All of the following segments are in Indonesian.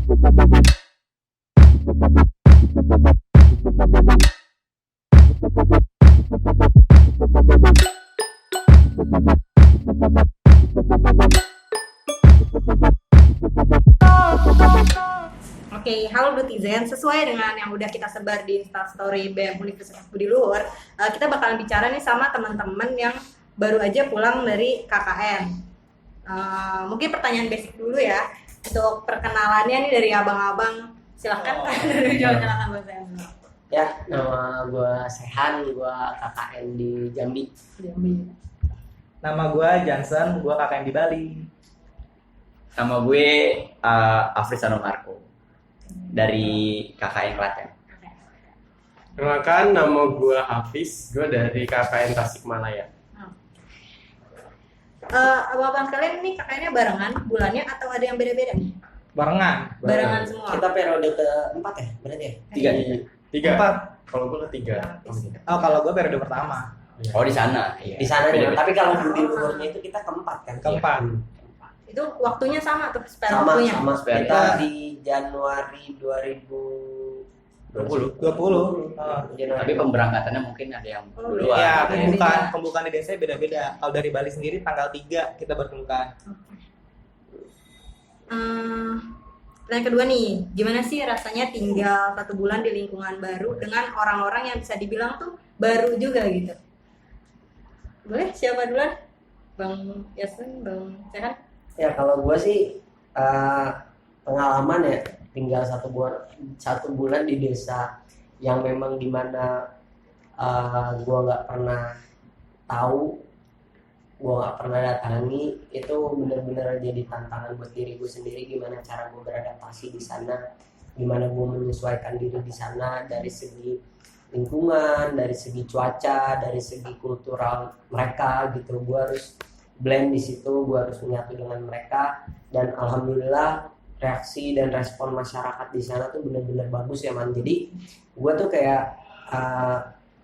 Oke, halo Netizen. Sesuai dengan yang udah kita sebar di Instastory BEM Universitas Budi Luhur, kita bakalan bicara nih sama teman-teman yang baru aja pulang dari KKN. Mungkin pertanyaan basic dulu ya, untuk perkenalannya nih dari abang-abang. Silahkan, dari silakan Bang Sehan. Ya, nama gue Sehan, gue KKN di Jambi. Nama gue Johnson, gue KKN di Bali. Nama gue Afrisano Marco dari KKN Klaten. Kenalkan, nama gue Hafiz, gue dari KKN Tasikmalaya. Abang-abang kalian ini KKN-nya barengan bulannya atau ada yang beda-beda nih? Barengan semua. Kita periode keempat ya, berarti ya? Tiga. Empat. Kalau gue ketiga. Oh, kalau gue periode pertama. Oh, di sana. Iya. Di sana Beda-beda. tapi kalau Budi Luhurnya itu kita keempat kan? Keempat. Itu waktunya sama tuh, spare Sama, waktunya. sama. Spare. Kita di Januari 2020. 20. Tapi pemberangkatannya mungkin ada yang duluan. Iya, beda. pembukaan di desa beda-beda. Kalau dari Bali sendiri tanggal 3 kita baru pembukaan. Yang kedua nih, gimana sih rasanya tinggal 1 bulan di lingkungan baru dengan orang-orang yang bisa dibilang tuh baru juga gitu? Boleh siapa duluan? Bang Yasin, Bang Sehan? Ya kalau gue sih pengalaman ya tinggal 1 bulan di desa yang memang dimana gue nggak pernah tahu, gue nggak pernah datangi, itu benar-benar jadi tantangan buat diri gue sendiri gimana cara gue beradaptasi di sana, gimana gue menyesuaikan diri di sana dari segi lingkungan, dari segi cuaca, dari segi kultural mereka gitu. Gue harus blend di situ, gue harus menyatu dengan mereka, dan alhamdulillah reaksi dan respon masyarakat di sana tuh benar-benar bagus ya man. Jadi gue tuh kayak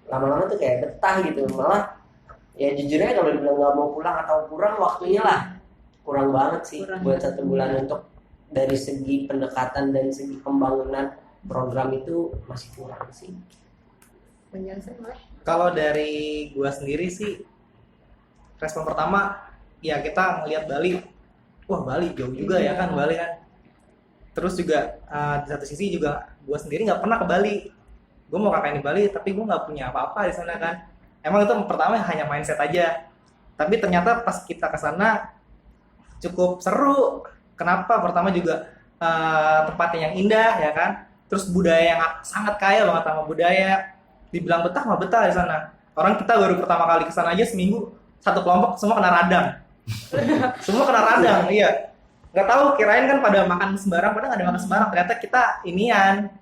lama-lama tuh kayak betah gitu, malah ya jujurnya kalau dibilang nggak mau pulang atau kurang waktunya lah, kurang banget sih buat 1 bulan untuk dari segi pendekatan dan segi pembangunan program itu masih kurang sih. Bang Jansen, boleh? Kalau dari gue sendiri sih, respon pertama ya kita ngelihat Bali, wah Bali jauh juga ya kan Bali kan. Terus juga di satu sisi juga gue sendiri nggak pernah ke Bali. Gue mau KKN di Bali tapi gue nggak punya apa-apa di sana kan. Emang itu pertama hanya mindset aja. Tapi ternyata pas kita ke sana cukup seru. Kenapa? Pertama juga tempatnya yang indah ya kan. Terus budaya yang sangat kaya banget sama budaya. Dibilang betah mah betah di sana. Orang kita baru pertama kali ke sana aja seminggu, 1 kelompok semua kena radang. Semua kena radang, iya. Nggak tahu, kirain kan pada makan sembarang, padahal nggak ada makan sembarang. Ternyata kita inian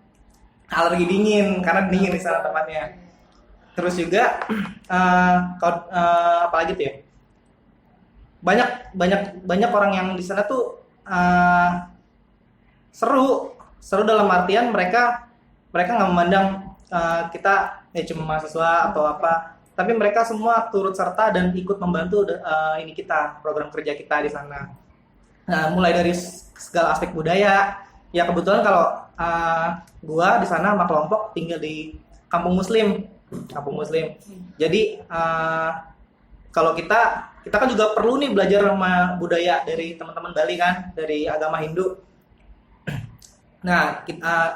alergi dingin karena dingin di sana tempatnya. Terus juga apalagi tuh ya, banyak orang yang di sana tuh seru dalam artian mereka nggak memandang kita ya cuma mahasiswa atau apa, tapi mereka semua turut serta dan ikut membantu ini kita, program kerja kita di sana. Nah, mulai dari segala aspek budaya. Ya kebetulan kalau gua di sana sama kelompok tinggal di kampung muslim. Jadi kalau kita kan juga perlu nih belajar sama budaya dari teman-teman Bali kan, dari agama Hindu. Nah,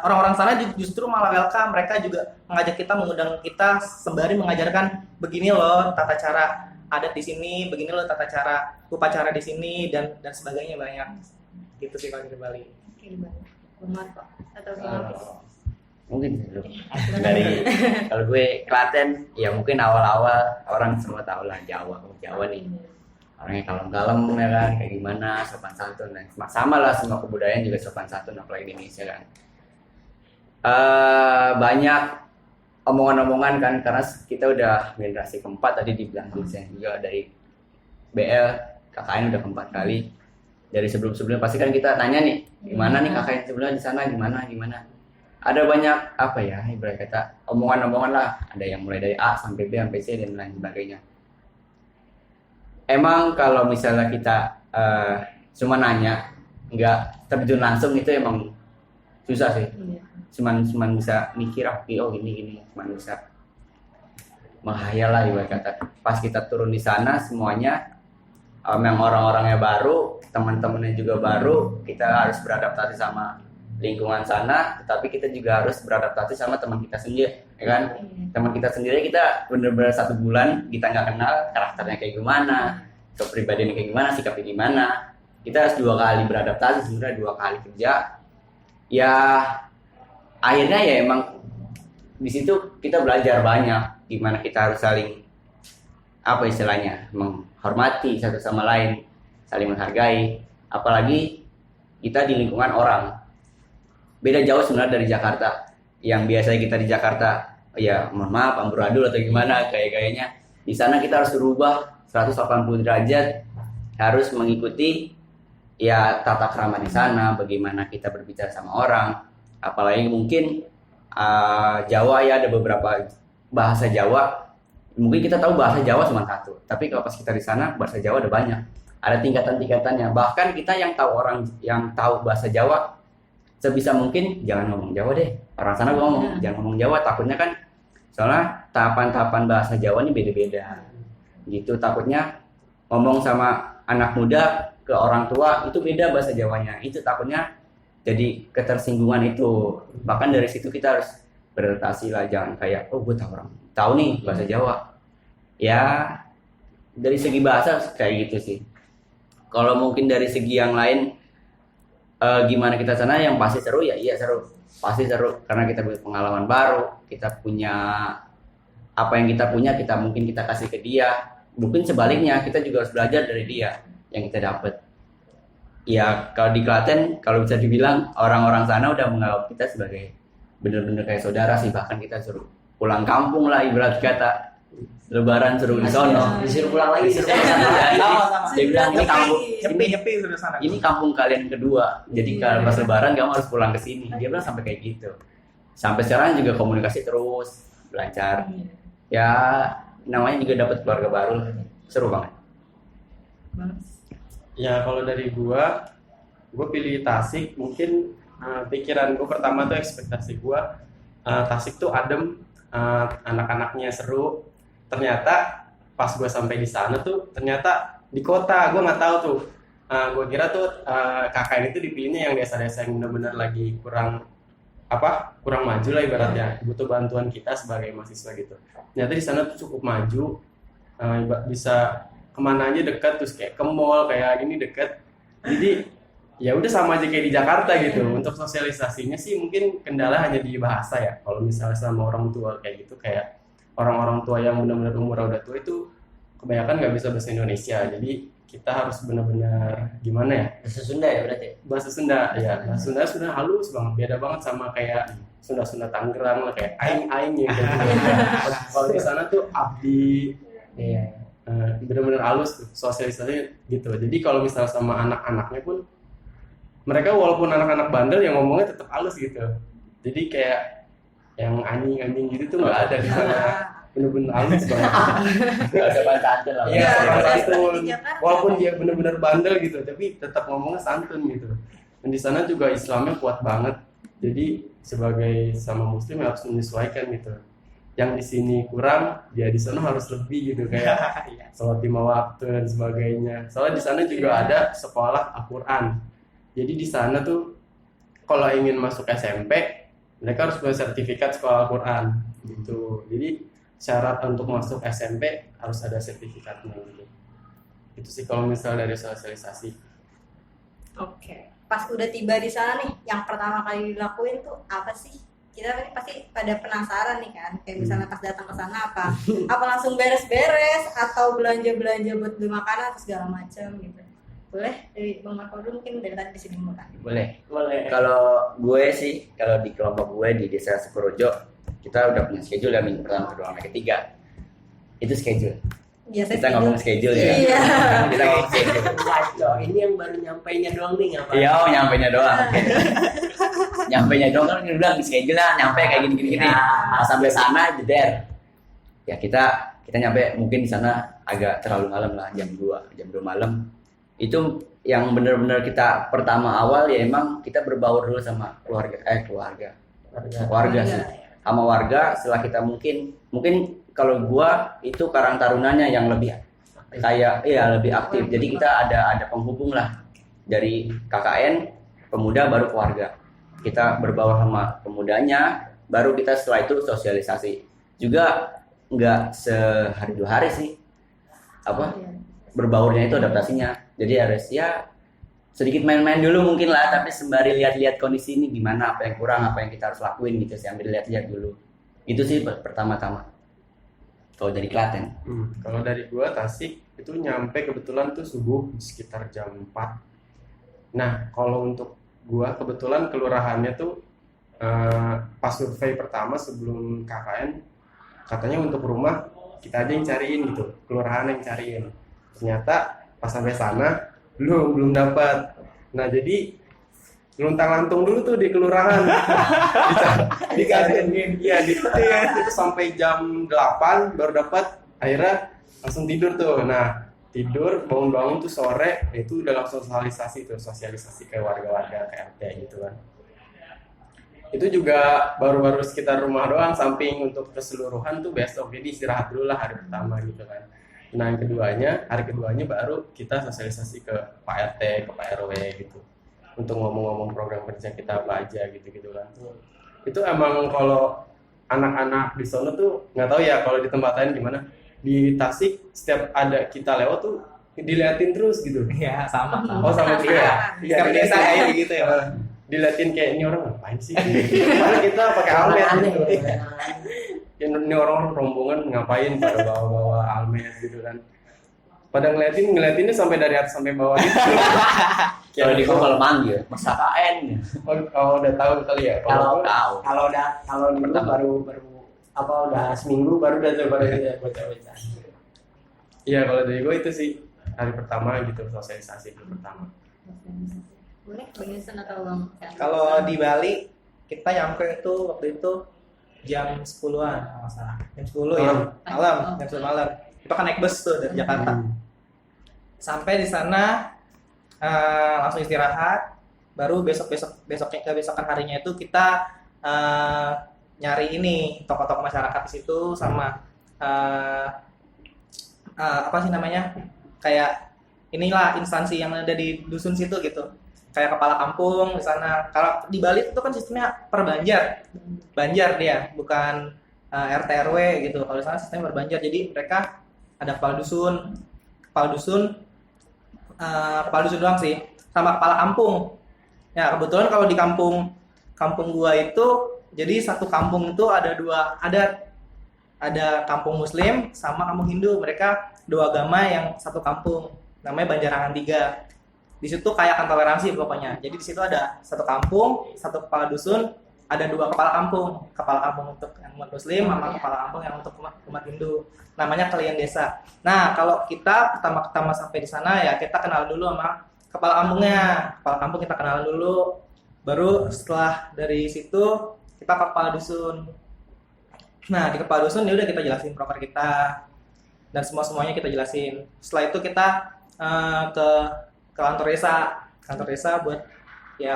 orang-orang sana justru malah welcome, mereka juga mengajak kita, mengundang kita sembari mengajarkan begini loh tata cara adat di sini, begini loh tata cara upacara di sini dan sebagainya banyak. Gitu sih kalau di Bali. Oke, di Bali. Bang Marco atau Bang Hafiz? Mungkin dulu. Dari kalau gue Klaten, ya mungkin awal-awal orang semua tahu lah Jawa nih. Orangnya kalem-kalem ya kan, kayak gimana, sopan santun, dan sama lah semua kebudayaan juga sopan santun, apalagi di Indonesia kan. Banyak omongan-omongan kan, karena kita udah generasi keempat tadi dibilang juga dari BL, KKN udah keempat kali. Dari sebelum-sebelumnya pasti kan kita tanya nih, gimana nih KKN sebelumnya di sana, gimana. Ada banyak apa ya, ibarat kata omongan-omongan lah, ada yang mulai dari A sampai B sampai C dan lain sebagainya. Emang kalau misalnya kita cuma nanya, nggak terjun langsung, itu emang susah sih. Iya. Cuman bisa mikir oh gini, cuman bisa menghayal lah ibarat kata. Pas kita turun di sana semuanya yang orang-orangnya baru, teman-temannya juga baru, kita harus beradaptasi sama lingkungan sana, tetapi kita juga harus beradaptasi sama teman kita sendiri, ya kan? Teman kita sendiri kita benar-benar 1 bulan kita nggak kenal karakternya kayak gimana, kepribadiannya kayak gimana, sikapnya gimana. Kita harus 2 kali beradaptasi, sebenarnya 2 kali kerja. Ya akhirnya ya emang di situ kita belajar banyak gimana kita harus saling apa istilahnya menghormati satu sama lain, saling menghargai. Apalagi kita di lingkungan orang. Beda jauh sebenarnya dari Jakarta. Yang biasanya kita di Jakarta, ya mohon maaf, amburadul atau gimana gaya-gayanya. Di sana kita harus berubah 180 derajat, harus mengikuti ya tata krama di sana, bagaimana kita berbicara sama orang. Apalagi mungkin Jawa ya ada beberapa bahasa Jawa. Mungkin kita tahu bahasa Jawa cuma 1, tapi kalau pas kita di sana bahasa Jawa ada banyak. Ada tingkatan-tingkatannya. Bahkan kita yang tahu bahasa Jawa sebisa mungkin jangan ngomong Jawa deh. Orang sana ngomong, jangan ngomong Jawa, takutnya kan soalnya tahapan-tahapan bahasa Jawa ini beda-beda. Gitu, takutnya ngomong sama anak muda ke orang tua itu beda bahasa Jawanya. Itu takutnya jadi ketersinggungan itu. Bahkan dari situ kita harus beradaptasi lah, jangan kayak gue tahu nih bahasa Jawa. Ya dari segi bahasa kayak gitu sih. Kalau mungkin dari segi yang lain gimana kita sana, yang pasti seru ya, iya seru, pasti seru karena kita punya pengalaman baru, kita punya apa yang kita punya, mungkin kita kasih ke dia, mungkin sebaliknya kita juga harus belajar dari dia yang kita dapat. Ya kalau di Klaten kalau bisa dibilang orang-orang sana udah menganggap kita sebagai bener-bener kayak saudara sih, bahkan kita suruh pulang kampung lah ibarat kata. Lebaran suruh di sono, disuruh pulang lagi, disuruh pulang sana. Sama-sama. Dia bilang ini kampung, Nyepi sudah sana. ini kampung kalian kedua. Jadi kalau pas Lebaran kamu harus pulang ke sini. Dia bilang sampai kayak gitu. Sampai sekarang juga komunikasi terus lancar. Ya namanya juga dapat keluarga baru, seru banget. Ya kalau dari gue pilih Tasik. Mungkin pikiran gue pertama tuh ekspektasi gue Tasik tuh adem, anak-anaknya seru. Ternyata pas gue sampai di sana tuh ternyata di kota, gue nggak tahu tuh. Gue kira tuh KKN itu dipilihnya yang desa-desa yang benar-benar lagi kurang maju lah ibaratnya, butuh bantuan kita sebagai mahasiswa gitu. Ternyata di sana tuh cukup maju, bisa kemana aja dekat, terus kayak ke mall kayak gini dekat. Jadi ya udah sama aja kayak di Jakarta gitu. Untuk sosialisasinya sih mungkin kendala hanya di bahasa ya. Kalau misalnya sama orang tua kayak gitu, kayak orang-orang tua yang benar-benar umur udah tua itu kebanyakan nggak bisa bahasa Indonesia. Jadi kita harus benar-benar gimana ya? Bahasa Sunda ya berarti? Bahasa Sunda ya. Bahasa Sunda sudah halus banget, beda banget sama kayak Sunda Tangerang lah, kayak aing ya gitu. Kalau di sana tuh abdi, benar-benar halus tuh sosialisasinya gitu. Jadi kalau misalnya sama anak-anaknya pun mereka walaupun anak-anak bandel yang ngomongnya tetap halus gitu. Jadi kayak yang anjing gitu tuh nggak ada di sana. Bener-bener halus banget. Gak ada bahasa lah. Iya, santun. Di Jakarta. Walaupun dia bener-bener bandel gitu, tapi tetap ngomongnya santun gitu. Dan di sana juga Islamnya kuat banget. Jadi sebagai sama Muslim harus menyesuaikan gitu. Yang di sini kurang, dia di sana harus lebih gitu, kayak sholat 5 waktu dan sebagainya. Soalnya di sana juga ada sekolah Al-Quran. Jadi di sana tuh kalau ingin masuk SMP, mereka harus punya sertifikat sekolah Al-Quran gitu. Jadi syarat untuk masuk SMP harus ada sertifikatnya gitu. Itu sih kalau misalnya dari sosialisasi. Oke. Pas udah tiba di sana nih, yang pertama kali dilakuin tuh apa sih? Kita ini pasti pada penasaran nih kan, kayak misalnya pas datang ke sana apa langsung beres-beres atau belanja-belanja buat beli makanan atau segala macam gitu. Boleh dari Bang Marco dulu, mungkin dari tadi di sini murah. Boleh. Kalau gue sih, kalau di kelompok gue di desa Sukorojo, kita udah punya schedule ya, minggu pertama, kedua, sampai ketiga. Itu schedule. Biasanya Kita ngomong schedule ya. Iya. Kita ngomong schedule. Kacau, ini yang baru nyampainya doang nih ngapain? Iya, nyampainya doang. Nyampainya doang kan udah bilang di schedule lah, nyampe kayak gini. Nah, sampai sana jeder. Ya kita nyampe mungkin di sana agak terlalu malam lah, jam 2 malam. Itu yang benar-benar kita pertama awal ya emang kita berbaur dulu sama keluarga sih, sama warga. Setelah kita mungkin kalau gua itu Karang Tarunanya yang lebih kayak lebih aktif. Jadi kita ada penghubung lah dari KKN pemuda baru keluarga. Kita berbaur sama pemudanya, baru kita setelah itu sosialisasi. Juga nggak sehari 2 hari sih. Berbaurnya itu adaptasinya. Jadi harus ya sedikit main-main dulu mungkin lah, tapi sembari lihat-lihat kondisi ini gimana, apa yang kurang, apa yang kita harus lakuin gitu sih, ambil lihat-lihat dulu. Itu sih pertama-tama. Kalau dari Klaten. Kalau dari gua Tasik itu nyampe kebetulan tuh subuh sekitar jam 4. Nah, kalau untuk gua kebetulan kelurahannya tuh pas survei pertama sebelum KKN katanya untuk rumah kita aja yang cariin gitu, kelurahan yang cariin. Ternyata pas sampai sana belum dapat. Nah, jadi luntang-lantung dulu tuh di kelurahan. Dicariin. Iya, itu sampai jam 8 baru dapat. Akhirnya langsung tidur tuh. Nah, tidur bangun-bangun tuh sore itu udah langsung sosialisasi ke warga-warga ke RT gitu kan. Itu juga baru-baru sekitar rumah doang, samping untuk keseluruhan tuh besok, jadi istirahat dulu lah hari pertama gitu kan. Nah, hari keduanya baru kita sosialisasi ke Pak RT, ke Pak RW gitu, untuk ngomong-ngomong program kerja kita apa aja gitu kan. Itu emang kalau anak-anak di sana tuh nggak tahu ya kalau di tempat lain gimana. Di Tasik setiap ada kita lewat tuh diliatin terus gitu. Iya, sama. Oh, sama juga ya. Setiap desa kayak gitu ya. Diliatin kayak ini orang ngapain sih? Padahal kita pakai almet gitu. Ini orang rombongan ngapain pada bawa-bawa almet gitu kan. Pada ngeliatinnya sampai dari atas sampai bawah gitu. Kalau di gua kalau manggil Mas KKN. Oh, udah tahu kali ya. Kalau Pertama. baru udah seminggu baru udah coba baca. Iya, kalau dari gue itu sih hari pertama gitu, sosialisasi itu pertama. Boleh Bang Yusen atau Bang? Kalau di Bali kita nyampe itu waktu itu jam 10-an kalau nggak salah. Jam 10 ya malam, jam 10 malam. Kita kan naik bus tuh dari Jakarta. Sampai di sana langsung istirahat, baru besokan harinya itu kita nyari ini tokoh-tokoh masyarakat di situ sama apa sih namanya, kayak inilah instansi yang ada di dusun situ gitu, kayak kepala kampung di sana. Kalau di Bali itu kan sistemnya per banjar dia, bukan RT RW gitu. Kalau di sana sistemnya berbanjar, jadi mereka ada kepala dusun doang sih, sama kepala kampung. Ya kebetulan kalau di kampung gua itu, jadi satu kampung itu ada kampung Muslim sama kampung Hindu. Mereka dua agama yang satu kampung, namanya Banjarangan 3. Di situ kayak akan toleransi pokoknya. Jadi di situ ada satu kampung, satu kepala dusun, ada dua kepala kampung untuk yang umat Muslim sama kepala kampung yang untuk umat Hindu. Namanya kalian desa. Nah, kalau kita pertama sampai di sana ya kita kenal dulu sama kepala kampungnya. Kepala kampung kita kenalan dulu. Baru setelah dari situ kita ke kepala dusun. Nah, di kepala dusun ya udah kita jelasin proker kita dan semuanya kita jelasin. Setelah itu kita ke kantor desa buat ya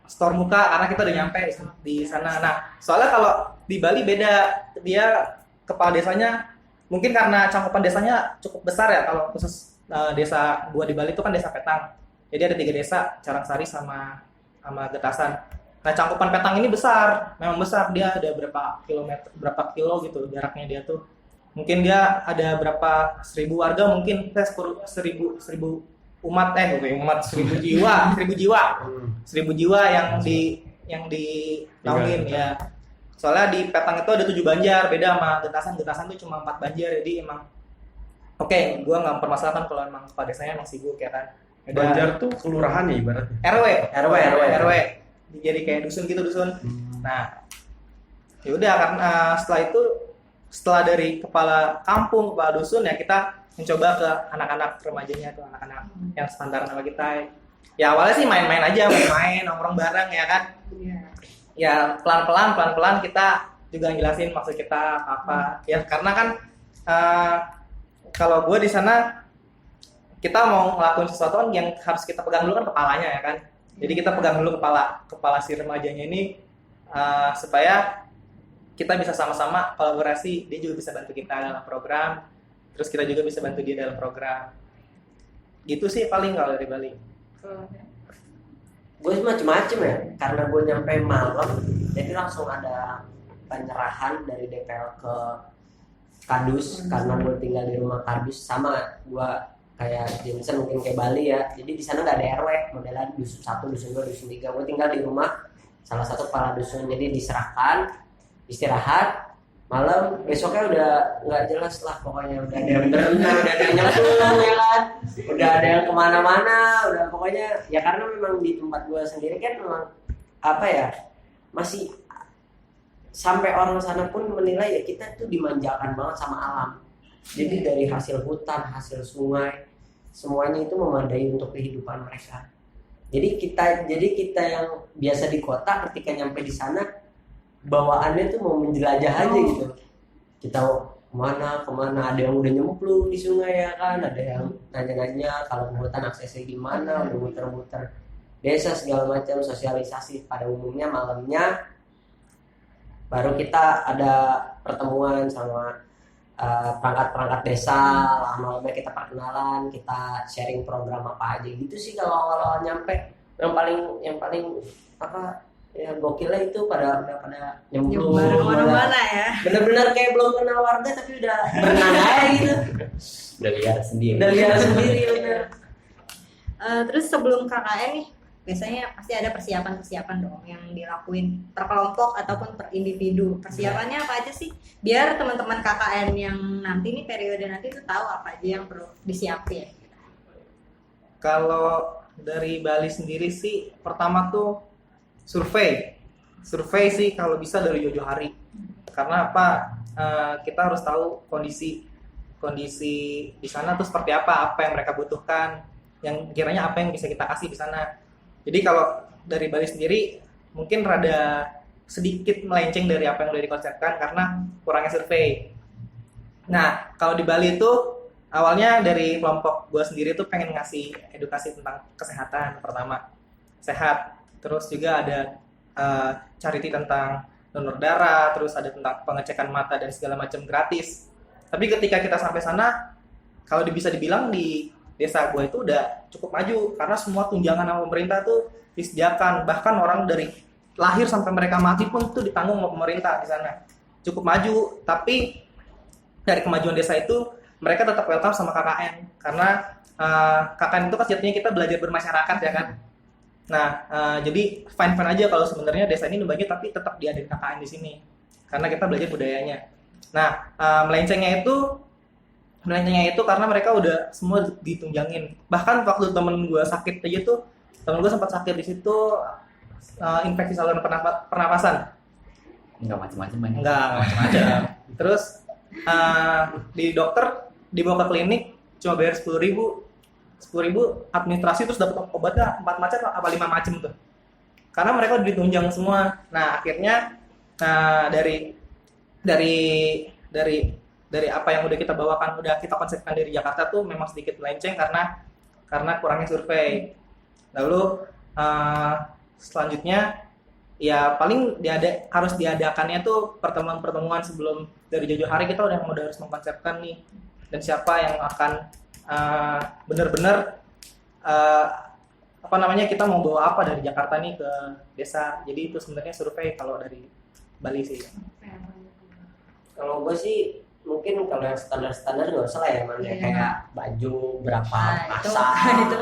store muka, karena kita udah nyampe di sana. Nah, soalnya kalau di Bali beda, dia kepala desanya mungkin karena cakupan desanya cukup besar ya. Kalau khusus desa gua di Bali itu kan desa Petang. Jadi ada 3 desa, Carangsari sama Getasan. Nah, cakupan Petang ini besar, memang besar. Dia ada berapa kilo gitu jaraknya dia tuh. Mungkin dia ada berapa 1000 warga, mungkin 1000 umat 1000 jiwa 1000 jiwa yang dinaungin ya. Soalnya di Petang itu ada 7 banjar, beda sama Getasan tuh cuma 4 banjar. Jadi emang oke, gua nggak mempermasalahkan kalau emang kepala desanya emang sibuk ya kan. Banjar tuh kelurahan ya ibaratnya. RW. Jadi kayak dusun. Nah, ya udah, karena setelah dari kepala kampung, kepala dusun ya kita mencoba ke anak-anak remajanya tuh, anak-anak yang sepantaran sama kita. Ya awalnya sih main-main aja, nongkrong bareng ya kan. Ya pelan-pelan kita juga ngejelasin maksud kita apa. Ya karena kan kalau gue di sana kita mau ngelakuin sesuatu kan yang harus kita pegang dulu kan kepalanya ya kan. Jadi kita pegang dulu kepala si remajanya ini supaya kita bisa sama-sama kolaborasi. Dia juga bisa bantu kita dalam program, terus kita juga bisa bantu dia dalam program. Gitu sih paling kalau dari Bali. Gue sih macem-macem ya, karena gue nyampe malam jadi langsung ada penyerahan dari DPL ke Kadus, karena gue tinggal di rumah Kadus. Sama gue kayak Jensen mungkin kayak Bali ya, jadi di sana nggak ada RW, modelan dusun 1, dusun 2, dusun 3. Gue tinggal di rumah salah satu kepala dusun, jadi diserahkan, istirahat, malam besoknya udah nggak jelas lah pokoknya. Udah ada yang berenang, udah ada yang nyemplung ya kan, udah ada yang kemana-mana, udah pokoknya ya. Karena memang di tempat gue sendiri kan memang apa ya, masih sampai orang sana pun menilai ya kita tuh dimanjakan banget sama alam. Jadi dari hasil hutan, hasil sungai, semuanya itu memadai untuk kehidupan mereka. Jadi kita yang biasa di kota ketika nyampe di sana bawaannya tuh mau menjelajah aja gitu. Kita kemana, ada yang udah nyemplung di sungai ya kan, ada yang nanya-nanya kalau hutan aksesnya gimana, udah muter-muter desa segala macam, sosialisasi. Pada umumnya malamnya baru kita ada pertemuan sama perangkat-perangkat desa, lama-lama kita perkenalan, kita sharing program apa aja gitu sih kalau awal-awal nyampe. Yang paling apa ya gokilnya itu pada nyemplung kemana-mana ya. Bener-bener kayak belum kenal warga tapi udah berenang aja gitu. Udah lihat sendiri. Bener. Terus sebelum KKN nih, biasanya pasti ada persiapan dong yang dilakuin per kelompok ataupun per individu. Persiapannya apa aja sih? Biar teman-teman KKN yang nanti nih periode nanti tuh tahu apa aja yang perlu disiapin. Kalau dari Bali sendiri sih pertama tuh survei sih kalau bisa dari jauh-jauh hari. Karena apa? Kita harus tahu kondisi di sana tuh seperti apa yang mereka butuhkan, yang kiranya apa yang bisa kita kasih di sana. Jadi kalau dari Bali sendiri mungkin rada sedikit melenceng dari apa yang udah dikonsepkan karena kurangnya survei. Nah, kalau di Bali itu awalnya dari kelompok gue sendiri tuh pengen ngasih edukasi tentang kesehatan pertama. Sehat. Terus juga ada charity tentang donor darah, terus ada tentang pengecekan mata dan segala macam gratis. Tapi ketika kita sampai sana, kalau bisa dibilang di desa gue itu udah cukup maju karena semua tunjangan sama pemerintah tuh disediakan, bahkan orang dari lahir sampai mereka mati pun tuh ditanggung sama pemerintah di sana. Cukup maju, tapi dari kemajuan desa itu mereka tetap welcome sama KKN karena KKN itu kan sejatinya kita belajar bermasyarakat ya kan. Nah, jadi fine aja kalau sebenarnya desa ini membagi tapi tetap diadain KKN di sini karena kita belajar budayanya. Nah, melencengnya itu karena mereka udah semua ditunjangin. Bahkan waktu temen gue sakit aja tuh, temen gue sempat sakit di situ infeksi saluran pernapasan. Enggak macam-macam kan? Enggak macam-macam. Terus di dokter dibawa ke klinik cuma bayar 10.000 administrasi, terus dapat obatnya 4 macam apa 5 macam tuh. Karena mereka udah ditunjang semua. Nah, akhirnya dari apa yang udah kita bawakan, udah kita konsepkan dari Jakarta tuh memang sedikit melenceng karena kurangnya survei. Lalu selanjutnya ya paling harus diadakannya tuh pertemuan sebelum dari jauh-jauh hari kita udah harus mengkonsepkan nih dan siapa yang akan benar-benar kita mau bawa apa dari Jakarta nih ke desa. Jadi itu sebenarnya survei kalau dari Bali sih. Kalau gue sih mungkin kalau yang standar nggak usah lah ya, kayak baju berapa masa itu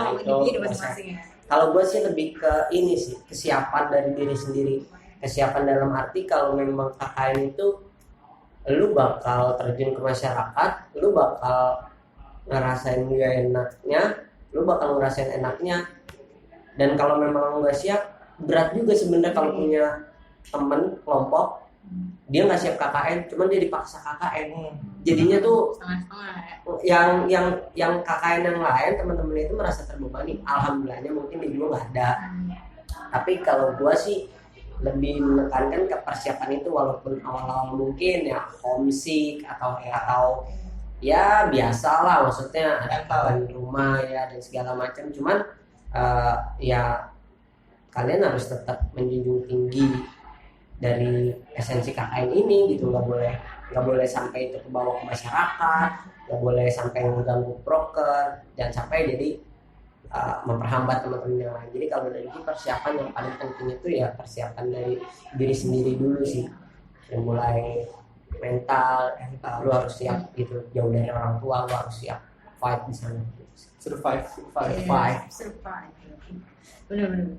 masing-masing ya. Kalau gue sih lebih ke ini sih, kesiapan dari diri sendiri. Kesiapan dalam arti kalau memang KKN itu lu bakal terjun ke masyarakat, lu bakal ngerasain gak enaknya, lu bakal ngerasain enaknya. Dan kalau memang lu nggak siap, berat juga sebenarnya kalau punya temen kelompok dia nggak siap KKN, cuman dia dipaksa KKN. Jadinya tuh yang KKN yang lain teman-teman itu merasa terbebani. Alhamdulillahnya mungkin di gua nggak ada. Tapi kalau gua sih lebih menekankan ke persiapan itu, walaupun awal-awal mungkin ya homesick atau ya biasa lah, maksudnya ada Mental. kawan rumah ya dan segala macam. Cuman ya kalian harus tetap menjunjung tinggi dari esensi KKN ini gitu. Nggak boleh sampai itu kebawa ke masyarakat, nggak boleh sampai mengganggu proker, jangan sampai jadi memperhambat teman-teman yang lain. Jadi kalau dari persiapan yang paling penting itu ya persiapan dari diri sendiri dulu sih, yang mulai mental lu harus siap gitu, jauh dari orang tua lu harus siap fight di sana. Survive. Survive. Bener.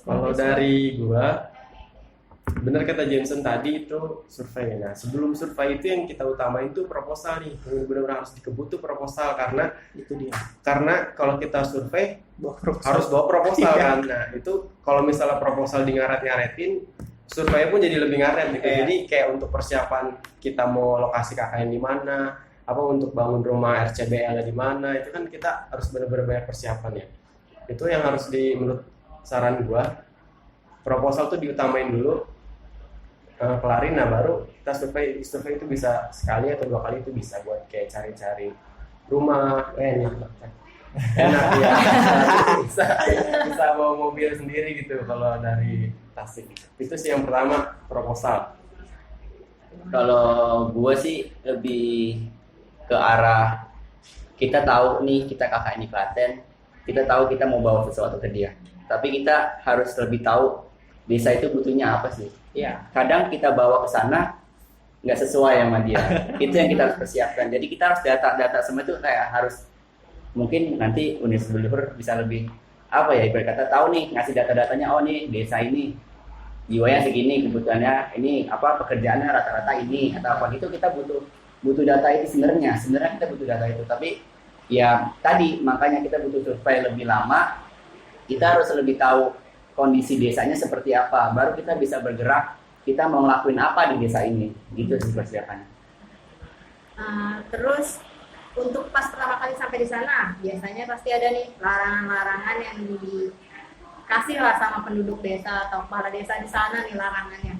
Kalau dari gua, benar kata Jameson tadi itu survei. Nah, sebelum survei itu yang kita utamain itu proposal nih. Yang benar-benar harus dikebut tuh proposal, karena Itu dia. kalau kita survei Bawa proposal. harus bawa proposal Iya. kan. Nah, itu kalau misalnya proposal di ngaret-ngaretin, survei pun jadi lebih ngaret gitu. Iya. Jadi kayak untuk persiapan kita mau lokasi KKN di mana, apa untuk bangun rumah RCBL di mana, itu kan kita harus benar-benar banyak persiapan ya. Itu yang harus menurut saran gua, proposal tuh diutamain dulu, kelarin, nah baru kita survei itu bisa sekali atau 2 kali itu bisa buat kayak cari-cari rumah. Enak. Enak ya, bisa bawa mobil sendiri gitu kalau dari Tasik. Itu sih yang pertama, proposal. Kalau gue sih lebih ke arah kita tahu nih kita KKN di Klaten, kita tahu kita mau bawa sesuatu ke dia, tapi kita harus lebih tahu desa itu butuhnya apa sih. Iya. Kadang kita bawa ke sana nggak sesuai sama dia, itu yang kita harus persiapkan. Jadi kita harus data semua itu kayak harus, mungkin nanti unit developer bisa lebih apa ya, ibarat kata tahu nih, ngasih data-datanya, oh nih desa ini jiwanya segini, kebutuhannya ini, apa pekerjaannya rata-rata ini atau apa gitu. Kita butuh data itu sebenarnya kita butuh data itu, tapi ya tadi makanya kita butuh survei lebih lama. Kita harus lebih tahu kondisi desanya seperti apa, baru kita bisa bergerak, kita mau ngelakuin apa di desa ini, gitu sih persiapannya. Terus untuk pas pertama kali sampai di sana, biasanya pasti ada nih larangan-larangan yang dikasih lah sama penduduk desa atau kepala desa di sana nih larangannya.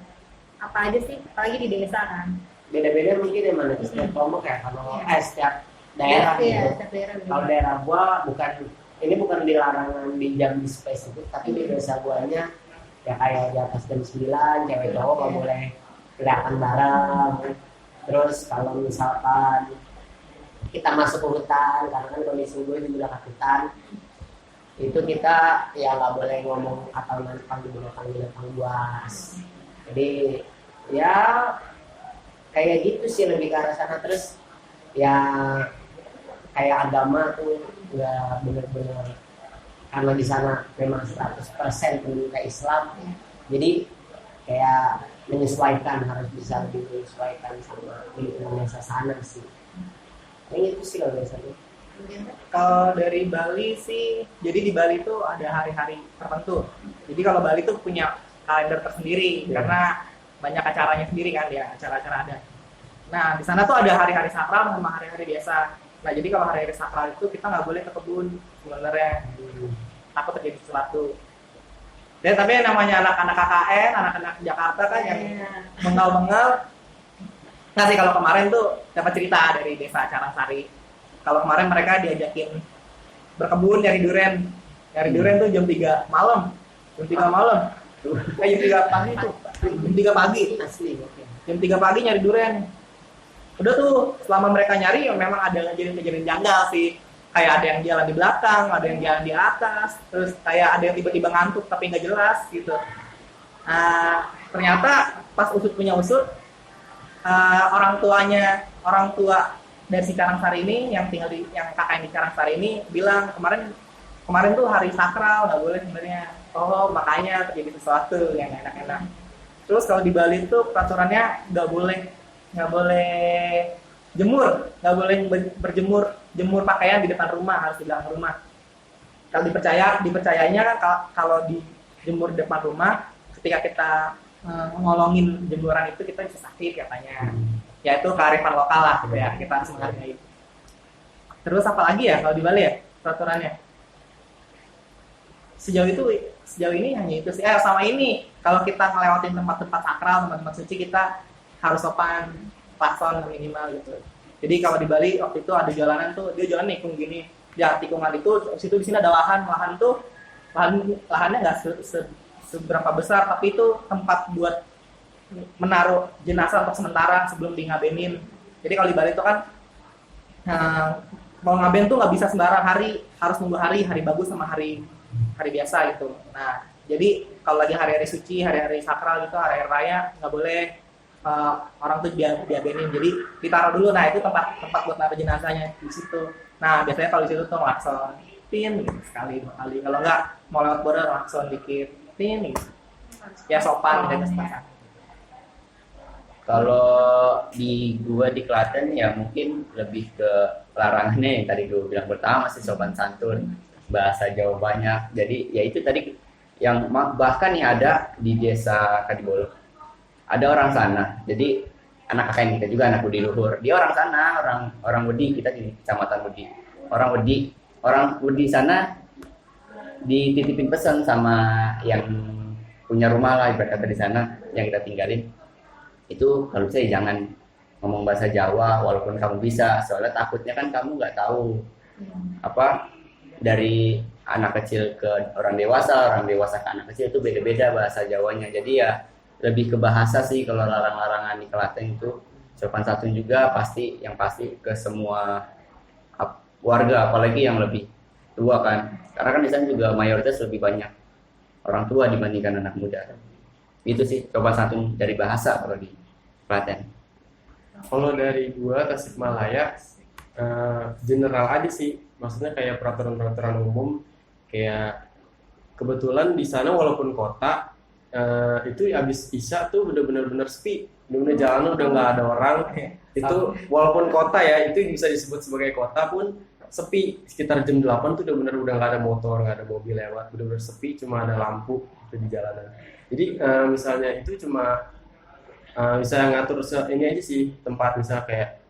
Apa aja sih? Apalagi di desa kan. Beda-beda mungkin ya, mana setiap kelompok ya, kalau setiap daerah Iya, gitu. setiap daerah beda. Kalau daerah gua bukan di larangan di jam spesifik, tapi di desa guanya ya kayak di atas jam 9 cewek cowok nggak boleh kelihatan bareng. Terus kalau misalkan kita masuk ke hutan, karena kan kondisi gue juga dekat hutan, itu kita ya nggak boleh ngomong atau panggil binatang buas. Jadi ya kayak gitu sih, lebih ke arah sana. Terus ya kayak agama tuh nggak bener-bener, karena di sana memang 100% penduduk Islam, jadi kayak harus bisa lebih menyesuaikan sama lingkungan desa sana sih. Ini itu sih kalau biasanya. Kalau dari Bali sih, jadi di Bali itu ada hari-hari tertentu. Jadi kalau Bali tuh punya kalender tersendiri, karena banyak acaranya sendiri kan ya, acara-acara ada. Nah di sana tuh ada hari-hari sakral sama hari-hari biasa. Nah jadi kalau hari-hari sakral itu kita nggak boleh ke kebun sebenarnya, takut terjadi sesuatu. Dan tapi yang namanya anak-anak KKN, anak-anak Jakarta kan yang mengal-mengal. Nah sih kalau kemarin tuh dapat cerita dari desa Carangsari. Kalau kemarin mereka diajakin berkebun nyari durian. Nyari durian tuh jam 3 malam. Jam 3 malam. Jam 3 pagi tuh. Jam 3 pagi. Asli, oke. Jam 3 pagi nyari durian. Udah tuh, selama mereka nyari memang ada kejadian-kejadian janggal sih. Kayak ada yang jalan di belakang, ada yang jalan di atas, terus kayak ada yang tiba-tiba ngantuk tapi nggak jelas gitu. Ternyata pas usut punya usut, orang tua dari si Carangsari ini yang kakak di Carangsari ini bilang kemarin tuh hari sakral, nggak boleh sebenarnya. Oh makanya terjadi sesuatu yang enak-enak. Terus kalau di Bali tuh peraturannya nggak boleh jemur, nggak boleh jemur pakaian di depan rumah, harus di belakang rumah. Kalau dipercayanya kan kalau dijemur di depan rumah, ketika kita ngolongin jemuran itu kita bisa sakit katanya. Ya itu kearifan lokal lah gitu ya, kita harus menghargai. Terus apa lagi ya kalau di Bali ya peraturannya? Sejauh ini hanya itu sih. Sama ini, kalau kita ngelewatin tempat-tempat sakral, tempat-tempat suci, kita harus sopan, klakson minimal gitu. Jadi kalau di Bali waktu itu ada jalanan tuh, dia jalan nikung gini. Ya tikungan itu, situ di sini ada lahan tuh, lahannya nggak seberapa besar, tapi itu tempat buat menaruh jenazah untuk sementara sebelum di ngabenin. Jadi kalau di Bali itu kan mau ngaben tuh nggak bisa sembarang hari, harus nunggu hari bagus sama hari biasa gitu. Nah, jadi kalau lagi hari-hari suci, hari-hari sakral gitu, hari-hari raya nggak boleh orang tuh diabenin. Jadi ditaruh dulu. Nah, itu tempat buat naruh jenazahnya di situ. Nah, biasanya kalau di situ tuh langsung pin gitu, sekali 2 kali. Kalau nggak mau lewat border langsung dikit pin gitu. Ya sopan dan kesempatan. Kalau di gua di Klaten ya mungkin lebih ke larangannya yang tadi gua bilang pertama masih sopan santun, bahasa Jawa banyak. Jadi ya itu tadi yang bahkan yang ada di desa Kadibolo. Ada orang sana. Jadi anak kakek kita juga anak Budi Luhur. Dia orang sana, orang Wedi, kita di Kecamatan Wedi. Orang Wedi sana dititipin pesan sama yang punya rumah lah ibarat kata di sana yang kita tinggalin. Itu kalau saya jangan ngomong bahasa Jawa walaupun kamu bisa, soalnya takutnya kan kamu nggak tahu apa dari anak kecil ke orang dewasa ke anak kecil itu beda-beda bahasa Jawanya. Jadi ya lebih ke bahasa sih kalau larang-larangan di Klaten itu. Sopan santun juga pasti ke semua warga, apalagi yang lebih tua kan, karena kan di sana juga mayoritas lebih banyak orang tua dibandingkan anak muda. Itu sih sopan santun dari bahasa kalau di Klaten. Kalau dari gua Tasikmalaya general aja sih, maksudnya kayak peraturan-peraturan umum, kayak kebetulan di sana walaupun kota itu habis isya tuh udah benar-benar sepi, benar jalanan udah nggak ada orang. Itu walaupun kota ya, itu bisa disebut sebagai kota pun sepi. Sekitar jam 8 tuh udah nggak ada motor, nggak ada mobil lewat, benar-benar sepi, cuma ada lampu di jalanan. Jadi misalnya itu cuma bisa ngatur ini aja sih, tempat misalnya kayak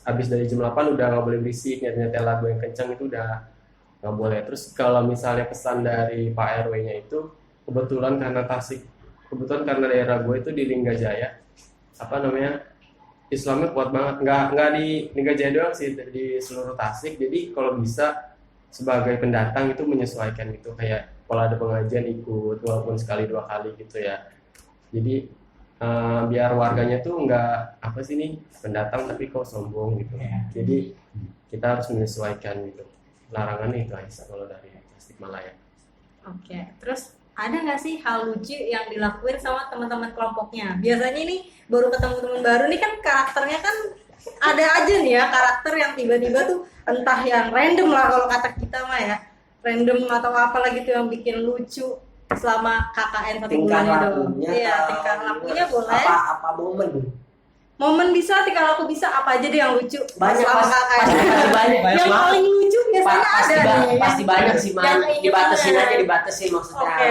habis dari jam 8 udah nggak boleh berisik, nyetel lagu yang kencang itu udah nggak boleh. Terus kalau misalnya pesan dari Pak RW-nya itu kebetulan karena daerah gue itu di Linggajaya, Islamnya kuat banget, nggak di Linggajaya doang sih, di seluruh Tasik. Jadi kalau bisa sebagai pendatang itu menyesuaikan gitu, kayak kalau ada pengajian ikut walaupun sekali 2 kali gitu ya. Jadi biar warganya tuh nggak pendatang tapi kok sombong gitu. Jadi kita harus menyesuaikan gitu. Larangannya itu aja kalau dari Tasikmalaya. Oke, terus ada nggak sih hal lucu yang dilakuin sama teman-teman kelompoknya? Biasanya nih baru ketemu teman baru nih kan karakternya kan ada aja nih ya karakter yang tiba-tiba tuh entah yang random lah kalau kata kita mah ya, random atau apalah gitu yang bikin lucu selama KKN 1 bulan itu. Iya, tingkah lakunya boleh. Apa momen bisa, tingkah laku bisa, apa aja deh yang lucu banyak selama KKN. pasti banyak Yang paling lucu biasanya ada nih. Pasti banyak sih, Yang ingin dibatasin maksudnya. Oke.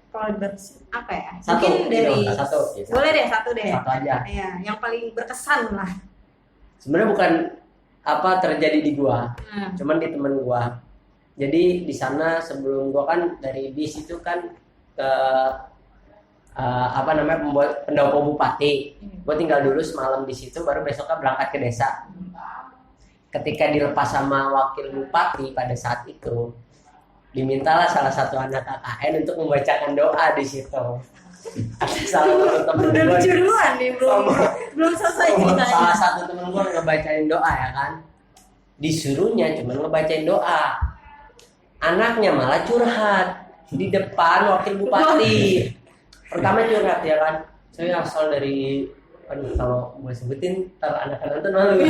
Kalau dibatasin apa ya? Satu, Mungkin dari satu. Boleh deh, satu deh. Satu aja. Iya, yang paling berkesan lah. Sebenarnya bukan terjadi di gua, cuman di temen gua. Jadi di sana sebelum gua kan dari bis itu kan ke membuat pendopo bupati. Gua tinggal dulu semalam di situ, baru besoknya berangkat ke desa. Ketika dilepas sama wakil bupati pada saat itu, dimintalah salah satu anak KKN untuk membacakan doa di situ. Salah satu temen Udah gua lucu duluan nih, belum selesai ceritanya. Salah satu temen gua ngebacain doa ya kan. Disuruhnya cuma ngebacain doa. Anaknya malah curhat di depan wakil bupati. Pertama curhat ya kan, saya asal dari kalau gue sebutin ntar anak-anak nonton malu.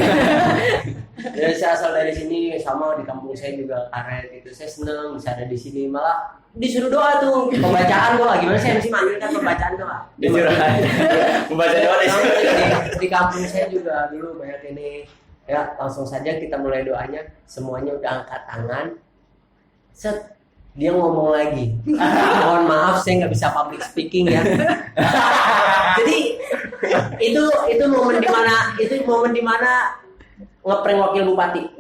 Ya, saya asal dari sini, sama di kampung saya juga karet itu, saya seneng bisa ada di sini. Malah disuruh doa tuh, pembacaan doa. Gimana sih MC manggil kan pembacaan doa? Membaca doa di kampung saya juga dulu banyak ini. Ya langsung saja kita mulai doanya, semuanya udah angkat tangan. Set, dia ngomong lagi. Mohon maaf saya nggak bisa public speaking ya. Jadi itu momen dimana ngeprank wakil bupati.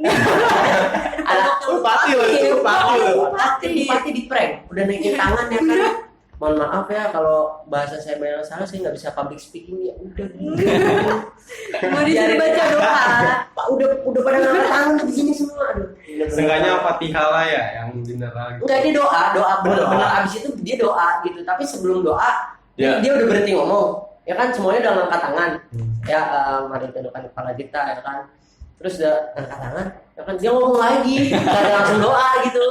Bupati di prank, udah naikin tangan ya kan. Mohon maaf ya kalau bahasa saya banyak salah, saya nggak bisa public speaking ya udah. Mau disuruh baca doa. Pak udah aduh. Seenggaknya Fatihah lah ya yang general gitu. Enggak, dia doa benar-benar abis itu dia doa gitu. Tapi sebelum doa dia udah berhenti ngomong. Ya kan semuanya udah ngangkat tangan. Ya mari tundukkan kepala kita ya kan. Terus udah angkat tangan, ya kan dia ngomong lagi, nggak ada langsung doa gitu.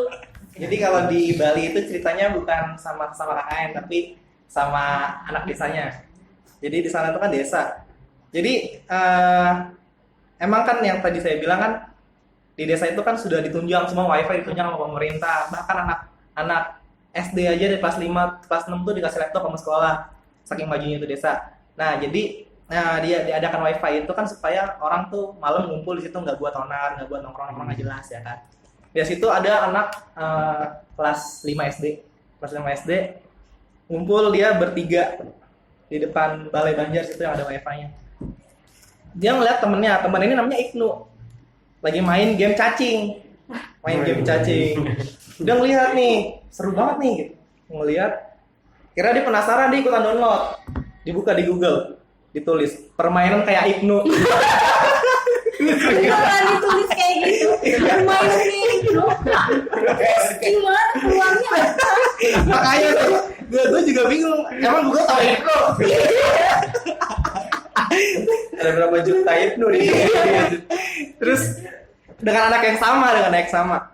Jadi kalau di Bali itu ceritanya bukan sama KKN tapi sama anak desanya. Jadi di sana itu kan desa. Jadi emang kan yang tadi saya bilang kan di desa itu kan sudah ditunjang semua wifi ditunjang sama pemerintah. Bahkan anak SD aja dari kelas 5, kelas 6 tuh dikasih laptop sama sekolah. Saking majunya itu desa. Nah, jadi dia diadakan wifi itu kan supaya orang tuh malam ngumpul di situ, nggak buat onar, nggak buat nongkrong nggak jelas ya kan. Di situ ada anak kelas 5 SD, ngumpul dia bertiga di depan Balai Banjar situ yang ada wifi-nya. Dia ngeliat temen ini namanya Ibnu, lagi main game cacing. Udah ngeliat nih, seru banget nih gitu. Ngeliat, kira dia penasaran, dia ikutan download. Dibuka di Google, ditulis permainan kayak Ibnu. Beneran ditulis kayak gitu. Permainan kayak Ibnu. Gimana peluangnya? Makanya gue juga bingung. Emang Google tahu Ibnu? Ada berapa juta Ibnu nih? Terus dengan anak yang sama.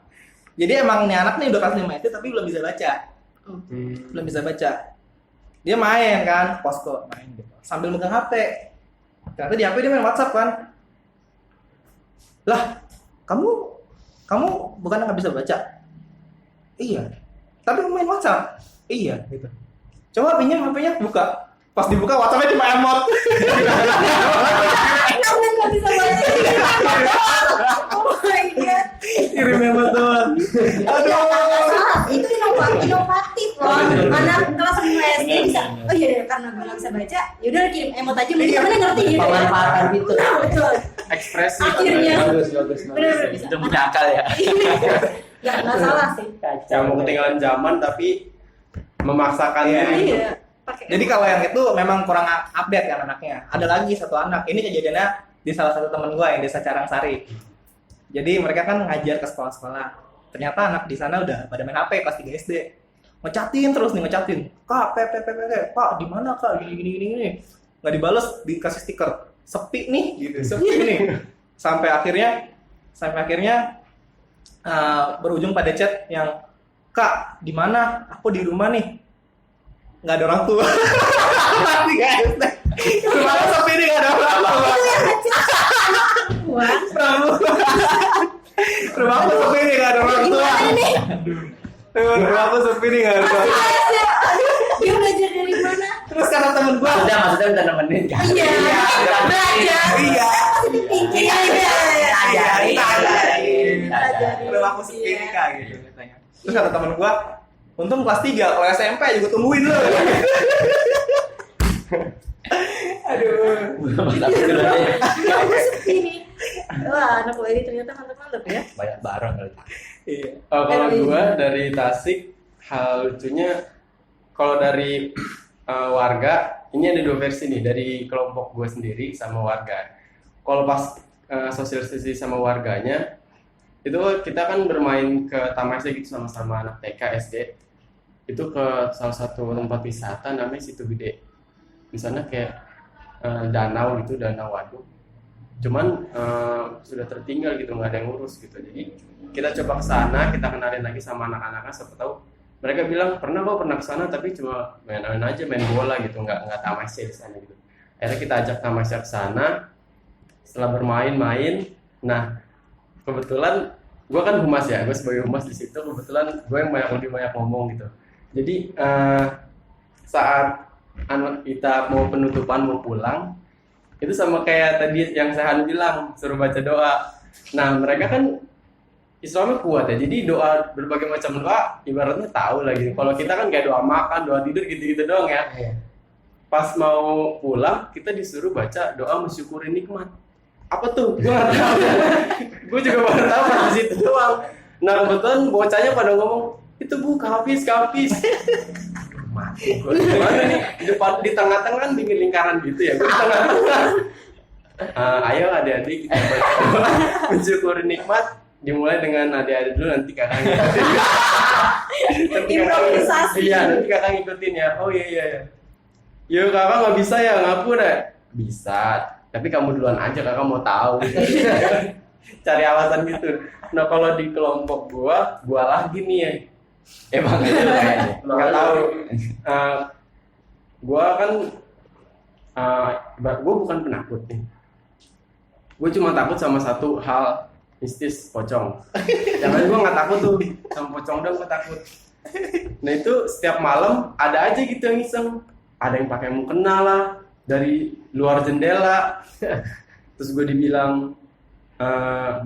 Jadi emang nih anak nih udah kelas 5 itu tapi belum bisa baca. Dia main kan, posko main gitu. Sambil megang HP. Ternyata di HP dia main WhatsApp kan. Lah, kamu bukan nggak bisa baca? Iya. Tapi main WhatsApp? Iya gitu. Coba pinjam HP-nya, buka. Pas dibuka WhatsApp-nya cuma emot. Kamu nggak bisa baca. Oh my god. Kirim emot doang. Salah, itu inovatif loh. Anak kelas 5 SD bisa. Oh iya, karena gue nggak bisa baca, yaudah kirim emot aja. Mungkin mana ngerti gitu. Pemanfaatan fitur. Betul. Ekspresi. Akhirnya. Bagus. Bener-bener bisa. Itu punya akal ya. Ya nggak salah sih. Yang mau ketinggalan zaman tapi memaksakan diri. Iya. Jadi kalau yang itu memang kurang update kan anaknya. Ada lagi satu anak. Ini kejadiannya di salah satu teman gue yang desa Carangsari. Jadi mereka kan ngajar ke sekolah-sekolah. Ternyata anak di sana udah pada main HP kelas 3 SD. Ngecatin terus nih, Kak, Pak, di mana Kak? Gini. Nggak dibales, dikasih stiker. Sepi nih, gitu. Sepi nih. Sampai akhirnya berujung pada chat yang, Kak, di mana? Aku di rumah nih. Nggak ada orang tua. Mati guys. Rumahnya sepi nih, nggak ada orang tua. Wah. Rumahku sepi nih, nggak ada orang tua. Rumahku sepi nih, nggak ada orang tua. Dia belajar dari mana? Terus kata temen gua, Maksudnya udah nemenin kan? Iya. Belajar. iya. Iya. Rumahku sepi nih Kak, gitu katanya. Terus kata temen gua, untung kelas 3, kalau SMP juga tungguin lu. Aduh. Aku sepi nih. Wah, anak gue ini ternyata mantap-mantap ya. Banyak barang kali. Iya. Kalau gue dari Tasik, hal lucunya kalau dari warga, ini ada 2 versi nih, dari kelompok gue sendiri sama warga. Kalau pas sosialisasi sama warganya, itu kita kan bermain ke Taman SD gitu sama-sama anak TK, SD. Itu ke salah satu tempat wisata namanya Situ Gede. Di sana kayak danau gitu, danau waduk. Cuman sudah tertinggal gitu, nggak ada yang ngurus gitu. Jadi kita coba ke sana, kita kenalin lagi sama anak-anaknya, siapa tahu mereka bilang pernah ke sana tapi cuma main-main aja, main bola gitu, nggak tamasya di sana gitu. Akhirnya kita ajak tamasya ke sana. Setelah bermain-main, nah kebetulan gue kan humas ya, gue sebagai humas di situ, kebetulan gue yang lebih banyak ngomong gitu. Jadi saat anak kita mau penutupan, mau pulang, itu sama kayak tadi yang Sehan bilang, suruh baca doa. Nah mereka kan Islamnya kuat ya, jadi doa, berbagai macam doa ibaratnya tahu lagi. Kalau kita kan kayak doa makan, doa tidur gitu-gitu doang ya. Pas mau pulang kita disuruh baca doa mensyukuri nikmat. Apa tuh? Gue nggak tahu. Gue juga baru tahu pas di situ doang. Nah kebetulan bocahnya pada ngomong, itu Bu, kafis. Mati gue. Mana nih? Di tengah-tengah kan bikin lingkaran gitu ya. Gue di tengah-tengah. Ayo adik-adik kita baca doa mensyukuri nikmat. dimulai dengan adik-adik dulu, nanti kakak ngikutin. Improvisasi. Iya, nanti kakak ngikutin ya. Oh iya. Yo kakak nggak bisa ya, ngaku deh. Bisa, tapi kamu duluan aja, kakak mau tahu. Cari alasan gitu. Nah kalau di kelompok gua lagi nih ya. Emang aja lu kayaknya. Nggak tahu. Gua kan, gua bukan penakut nih. Gue cuma takut sama satu hal, mistis, pocong. Jangan gue nggak takut tuh sama pocong, dong gue takut. Nah itu setiap malam ada aja gitu yang iseng. Ada yang pakai mukena lah dari luar jendela. Terus gue dibilang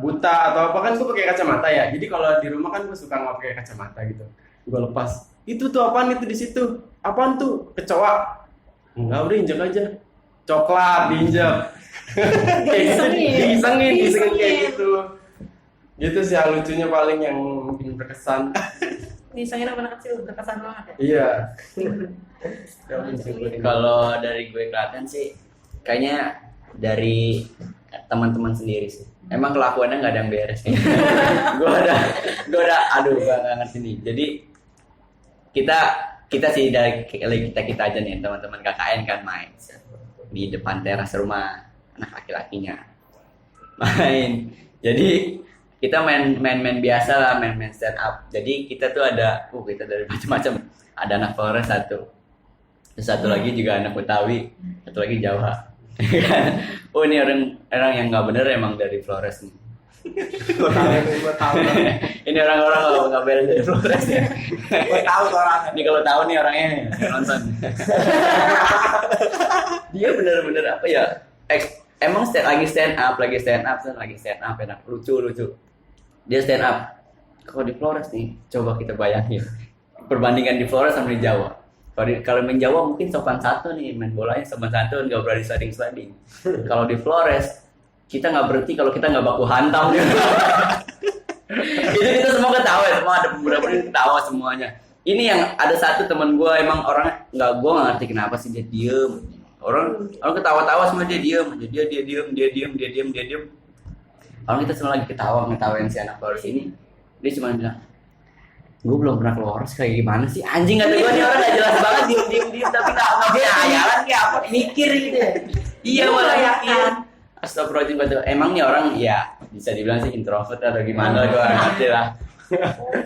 buta atau apa, kan gue pakai kacamata ya. Jadi kalau di rumah kan gue suka nggak pakai kacamata gitu. Gue lepas. Itu tuh apaan itu di situ? Apaan tuh? Kecoa? Enggak, udah injek aja. Coklat diinjek. Disengin kayak gitu. Gitu sih yang lucunya paling yang mungkin berkesan. Disangin anak kecil berkesan banget ya. Iya. Kalau dari gue kelihatan sih kayaknya dari teman-teman sendiri sih. Emang kelakuannya nggak ada yang beres. gue udah aduh gue nggak ngerti nih. Jadi kita sih dari kita aja nih teman-teman KKN kan main di depan teras rumah anak laki-lakinya main. Jadi kita main biasa lah, main stand up. Jadi kita tuh ada kita dari macam-macam. Ada anak Flores satu, terus satu lagi juga anak Betawi, satu lagi Jawa. Ini orang yang nggak bener emang dari Flores nih. Gue tahu. Ini orang-orang nggak beres dari Flores ya. Gue tahu orang. Ini kalau tahu nih orangnya nonton. Dia bener-bener apa ya? Emang lagi stand up enak, lucu. Dia stand up. Kalau di Flores nih, coba kita bayangin perbandingan di Flores sama di Jawa. Kalau main Jawa mungkin sopan satu nih, main bolanya sopan satu, nggak berani sliding. Kalau di Flores kita nggak berhenti kalau kita nggak baku hantam. Itu kita semua ketawa ya, semua ada beberapa yang ketawa semuanya. Ini yang ada satu teman gue emang orangnya gue nggak ngerti kenapa sih dia diem. Orang ketawa-tawa semua dia diem. Orang kita semua lagi ngetawain si anak Flores ini. Dia cuma bilang, gue belum pernah keluar kayak gimana sih, anjing, kata gue nih orang gak jelas banget, diem tapi gak punya hayalan kayak apa, mikir gitu ya. Iya malah mikir. Astagfirullahaladzim, kata emang nih orang ya bisa dibilang sih introvert atau gimana, gue gak ngerti lah.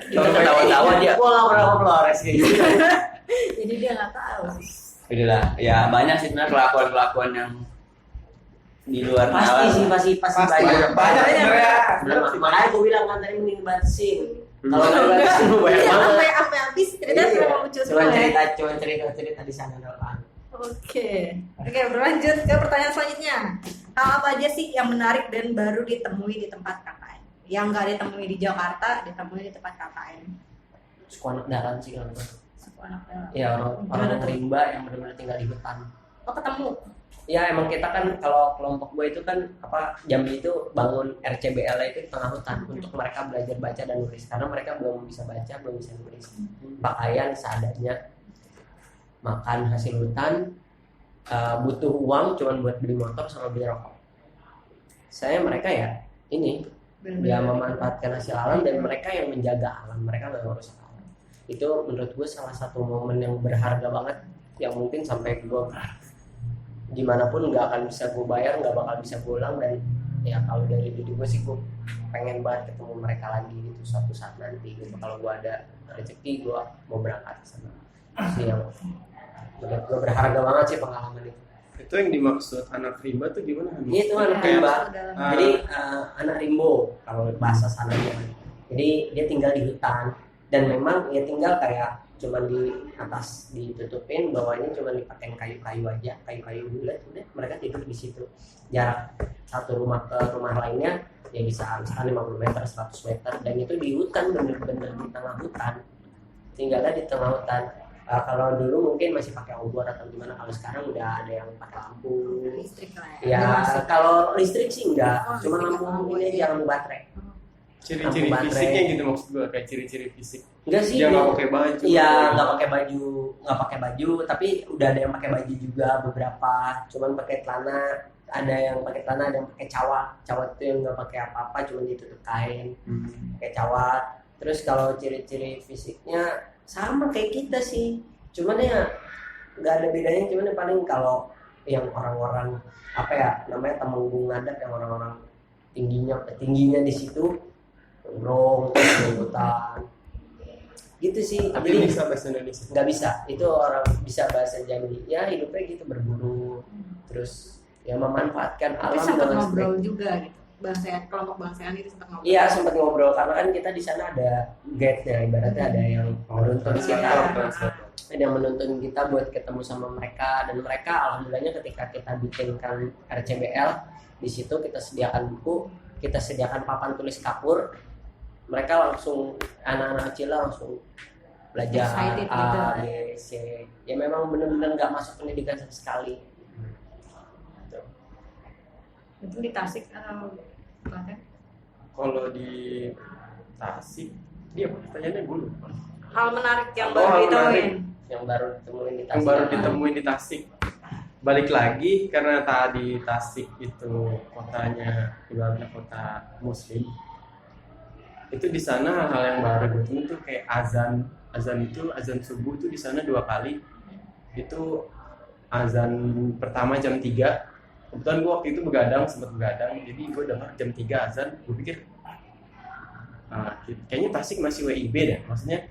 Kita ketawa-tawa dia, gue gak pernah Flores kayak gitu. Jadi dia nggak tahu. Itulah, ya banyak sih sebenarnya kelakuan yang di luar Pasti Banyak sebenarnya. sebenarnya. Makanya gue bilang kan tadi mending batasin. Kalau nggak dibatasin gue banyak Iya, banget. sampai habis cerita sama lucu Cuma semua ya. cerita di sana doang. Oke, berlanjut ke pertanyaan selanjutnya. Hal apa aja sih yang menarik dan baru ditemui di tempat KKN? Yang nggak ditemui di Jakarta, ditemui di tempat KKN. Suku anak dalam sih kalau gue. Suku anak dalam. Ya orang rimba yang benar-benar tinggal di hutan. Oh, ketemu. Ya emang kita kan kalau kelompok gue itu kan Jambi itu bangun RCBL itu di tengah hutan untuk mereka belajar baca dan nulis karena mereka belum bisa baca, belum bisa nulis. Pakaian seadanya, makan hasil hutan, butuh uang cuman buat beli motor sama beli rokok. Mereka ya ini dia memanfaatkan hasil alam dan mereka yang menjaga alam, mereka nggak ngurus alam. Itu menurut gue salah satu momen yang berharga banget yang mungkin sampai gue dimanapun nggak akan bisa gue bayar, nggak bakal bisa gue ulang. Dan ya kalau dari diri gue sih gue pengen banget ketemu mereka lagi gitu suatu saat nanti gitu. Kalau gue ada rezeki gue mau berangkat ke sana. Sih yang menurut gue berharga banget sih pengalaman itu. Itu yang dimaksud anak rimba tuh gimana? Iya itu anak Kayak rimba. dalam- Jadi anak rimbo kalau bahasa sananya. Jadi dia tinggal di hutan dan memang dia tinggal kayak cuman di atas ditutupin, bawahnya cuman dipakai kayu-kayu aja, kayu-kayu bulat, udah mereka tidur di situ. Jarak satu rumah ke rumah lainnya ya bisa misalkan 50 meter, 100 meter, dan itu di hutan, bener-bener di tengah hutan. Tinggalnya di tengah hutan. Kalau dulu mungkin masih pakai obor atau gimana, kalau sekarang udah ada yang pakai lampu. Listrik lah Ya kalau listrik sih enggak, Oh, cuma listrik. lampu ini jangan baterai. Ciri-ciri Lampu baterai. fisiknya gitu maksud gue, kayak ciri-ciri fisik. Enggak sih. Dia nggak pakai baju. Iya, nggak pakai baju, tapi udah ada yang pakai baju juga beberapa, cuman pakai celana ada yang pakai tanah, ada yang pakai cawat. Cawat itu yang nggak pakai apa-apa, cuma ditutup kain, pakai cawat. Terus kalau ciri-ciri fisiknya sama kayak kita sih, cuman ya nggak ada bedanya. Cuman yang paling kalau yang orang-orang apa ya namanya Temenggung Adat, yang orang-orang tingginya di situ gondrong, jenggotan gitu sih. Tapi Jadi bisa bahasa Indonesia. nggak bisa, itu orang bisa bahasa Jambi ya, hidupnya gitu berburu, terus ya memanfaatkan Tapi alam sempat dengan ngobrol sebaik. juga gitu. Kelompok bangsawan itu sempat ngobrol. Iya, sempat ngobrol karena kan kita di sana ada guide-nya, ibaratnya ada yang menuntun kita, ada yang menuntun kita buat ketemu sama mereka. Dan mereka alhamdulillahnya ketika kita bikinkan RCBL, di situ kita sediakan buku, kita sediakan papan tulis kapur, mereka langsung, anak-anak kecil langsung belajar Excited A, gitu. B, C. Ya memang benar-benar nggak masuk pendidikan sama sekali. Itu di Tasik atau Klaten? Kalau di Tasik, dia pertanyaannya gue lupa. Hal menarik yang Oh, baru hal ditemuin. menarik. Yang baru ditemuin di Yang Tasik. baru ditemuin di Tasik. Balik lagi karena tadi Tasik itu kotanya ibaratnya kota Muslim. Itu di sana hal yang baru gue temuin tuh kayak azan subuh itu di sana 2 kali. Itu azan pertama jam 3. Kebetulan gue waktu itu sempat begadang, jadi gue dengar jam 3 azan, gue pikir kayaknya Tasik masih WIB deh, maksudnya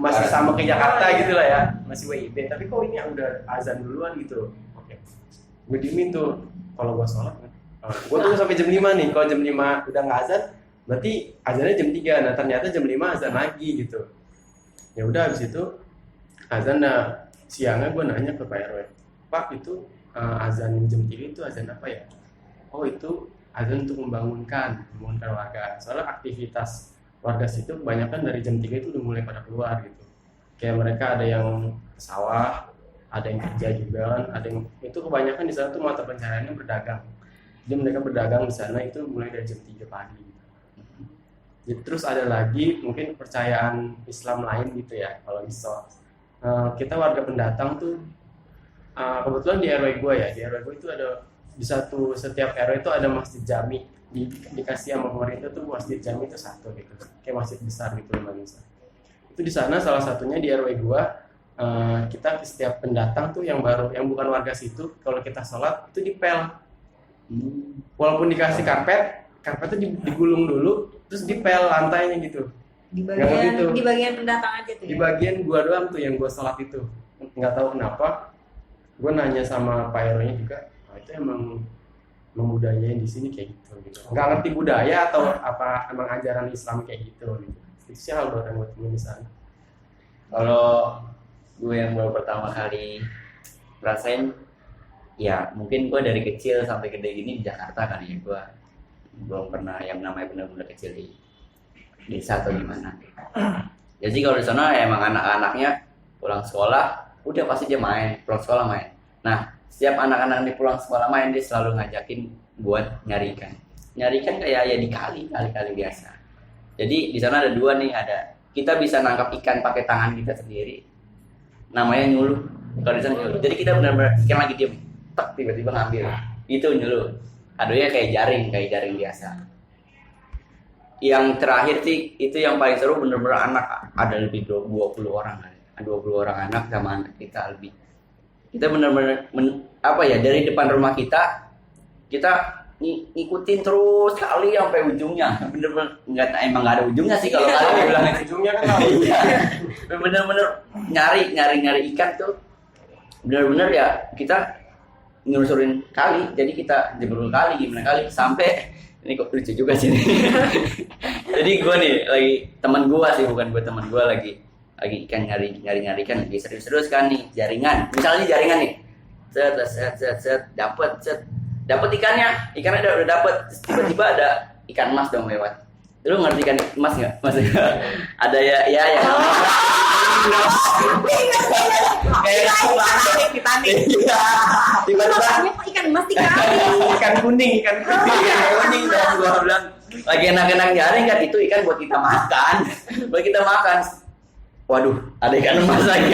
masih sama kayak Jakarta gitu lah ya, masih WIB, tapi kok ini udah azan duluan gitu. Oke, gue diemin tuh, kalau gue sholat, gue tunggu sampai jam 5 nih, kalau jam 5 udah nggak azan, berarti azannya jam 3, nah ternyata jam 5 azan lagi gitu. Ya udah habis itu azan, siangnya gue nanya ke Pak RW, Pak itu azan jam 3 itu azan apa ya? Oh itu azan untuk membangunkan warga. Soalnya aktivitas warga situ kebanyakan dari jam 3 itu udah mulai pada keluar gitu. Kayak mereka ada yang ke sawah, ada yang kerja juga kan, ada yang itu kebanyakan di sana tuh mata pencahariannya berdagang. Jadi mereka berdagang di sana itu mulai dari jam 3 pagi. Jadi, terus ada lagi mungkin kepercayaan Islam lain gitu ya. Kalau misal kita warga pendatang tuh kebetulan di RW gue ya, di RW gue itu ada setiap RW itu ada masjid jami, dikasih sama pemerintah tuh masjid jami itu satu gitu, kayak masjid besar gitu lumayan besar. Itu di sana salah satunya di RW gue, kita setiap pendatang tuh yang bukan warga situ, kalau kita sholat itu dipel, walaupun dikasih karpetnya digulung dulu, terus dipel lantainya gitu. Di Yang bagian pendatang aja tuh Di ya. bagian gua doang tuh yang gua sholat itu, nggak tahu kenapa. Gue nanya sama Pak RW-nya juga, itu emang budayanya di sini kayak gitu. Nggak ngerti budaya atau apa emang ajaran Islam kayak gitu. Itu sih hal baru yang gue temuin di sana. Kalau gue yang baru pertama kali rasain, ya mungkin gue dari kecil sampai gede gini di Jakarta kali ya, gue belum pernah yang namanya benar-benar kecil di desa atau gimana. Jadi kalau di sana emang anak-anaknya pulang sekolah udah pasti dia pulang sekolah main. Nah, setiap anak-anak di pulang sekolah main dia selalu ngajakin buat nyari ikan. Nyari ikan kayak ya di kali biasa. Jadi di sana ada 2 nih, kita bisa nangkap ikan pakai tangan kita sendiri. Namanya nyuluh. Kalau di sana nyuluh. Jadi kita benar-benar ikan lagi diem, tiba-tiba ngambil. Itu nyuluh. Aduhnya kayak jaring biasa. Yang terakhir sih itu yang paling seru, benar-benar anak ada lebih 20 orang. 20 orang anak sama anak kita lebih. Kita benar-benar dari depan rumah kita ngikutin terus kali sampai ujungnya. Bener-bener emang nggak ada ujungnya sih kalau kali bilang Ujungnya kan tahu. iya. Bener-bener nyari ikan tuh. Bener-bener ya kita nyusurin kali. Jadi kita jebol kali sampai ini kok lucu juga sih. Jadi gue nih lagi teman gue sih, bukan gue, teman gue lagi ikan nyari ikan, lagi serius kan nih, jaringan misalnya nih, set dapat ikannya udah dapet, tiba-tiba ada ikan emas dong lewat. Lu ngerti ikan emas nggak? Maksudnya ada ya kayak Titanic. Tiba-tiba Ikan emas dikali. ikan kuning dan gua bilang lagi enak-enak jaring kan, itu ikan buat kita makan. Waduh, ada ikan emas lagi.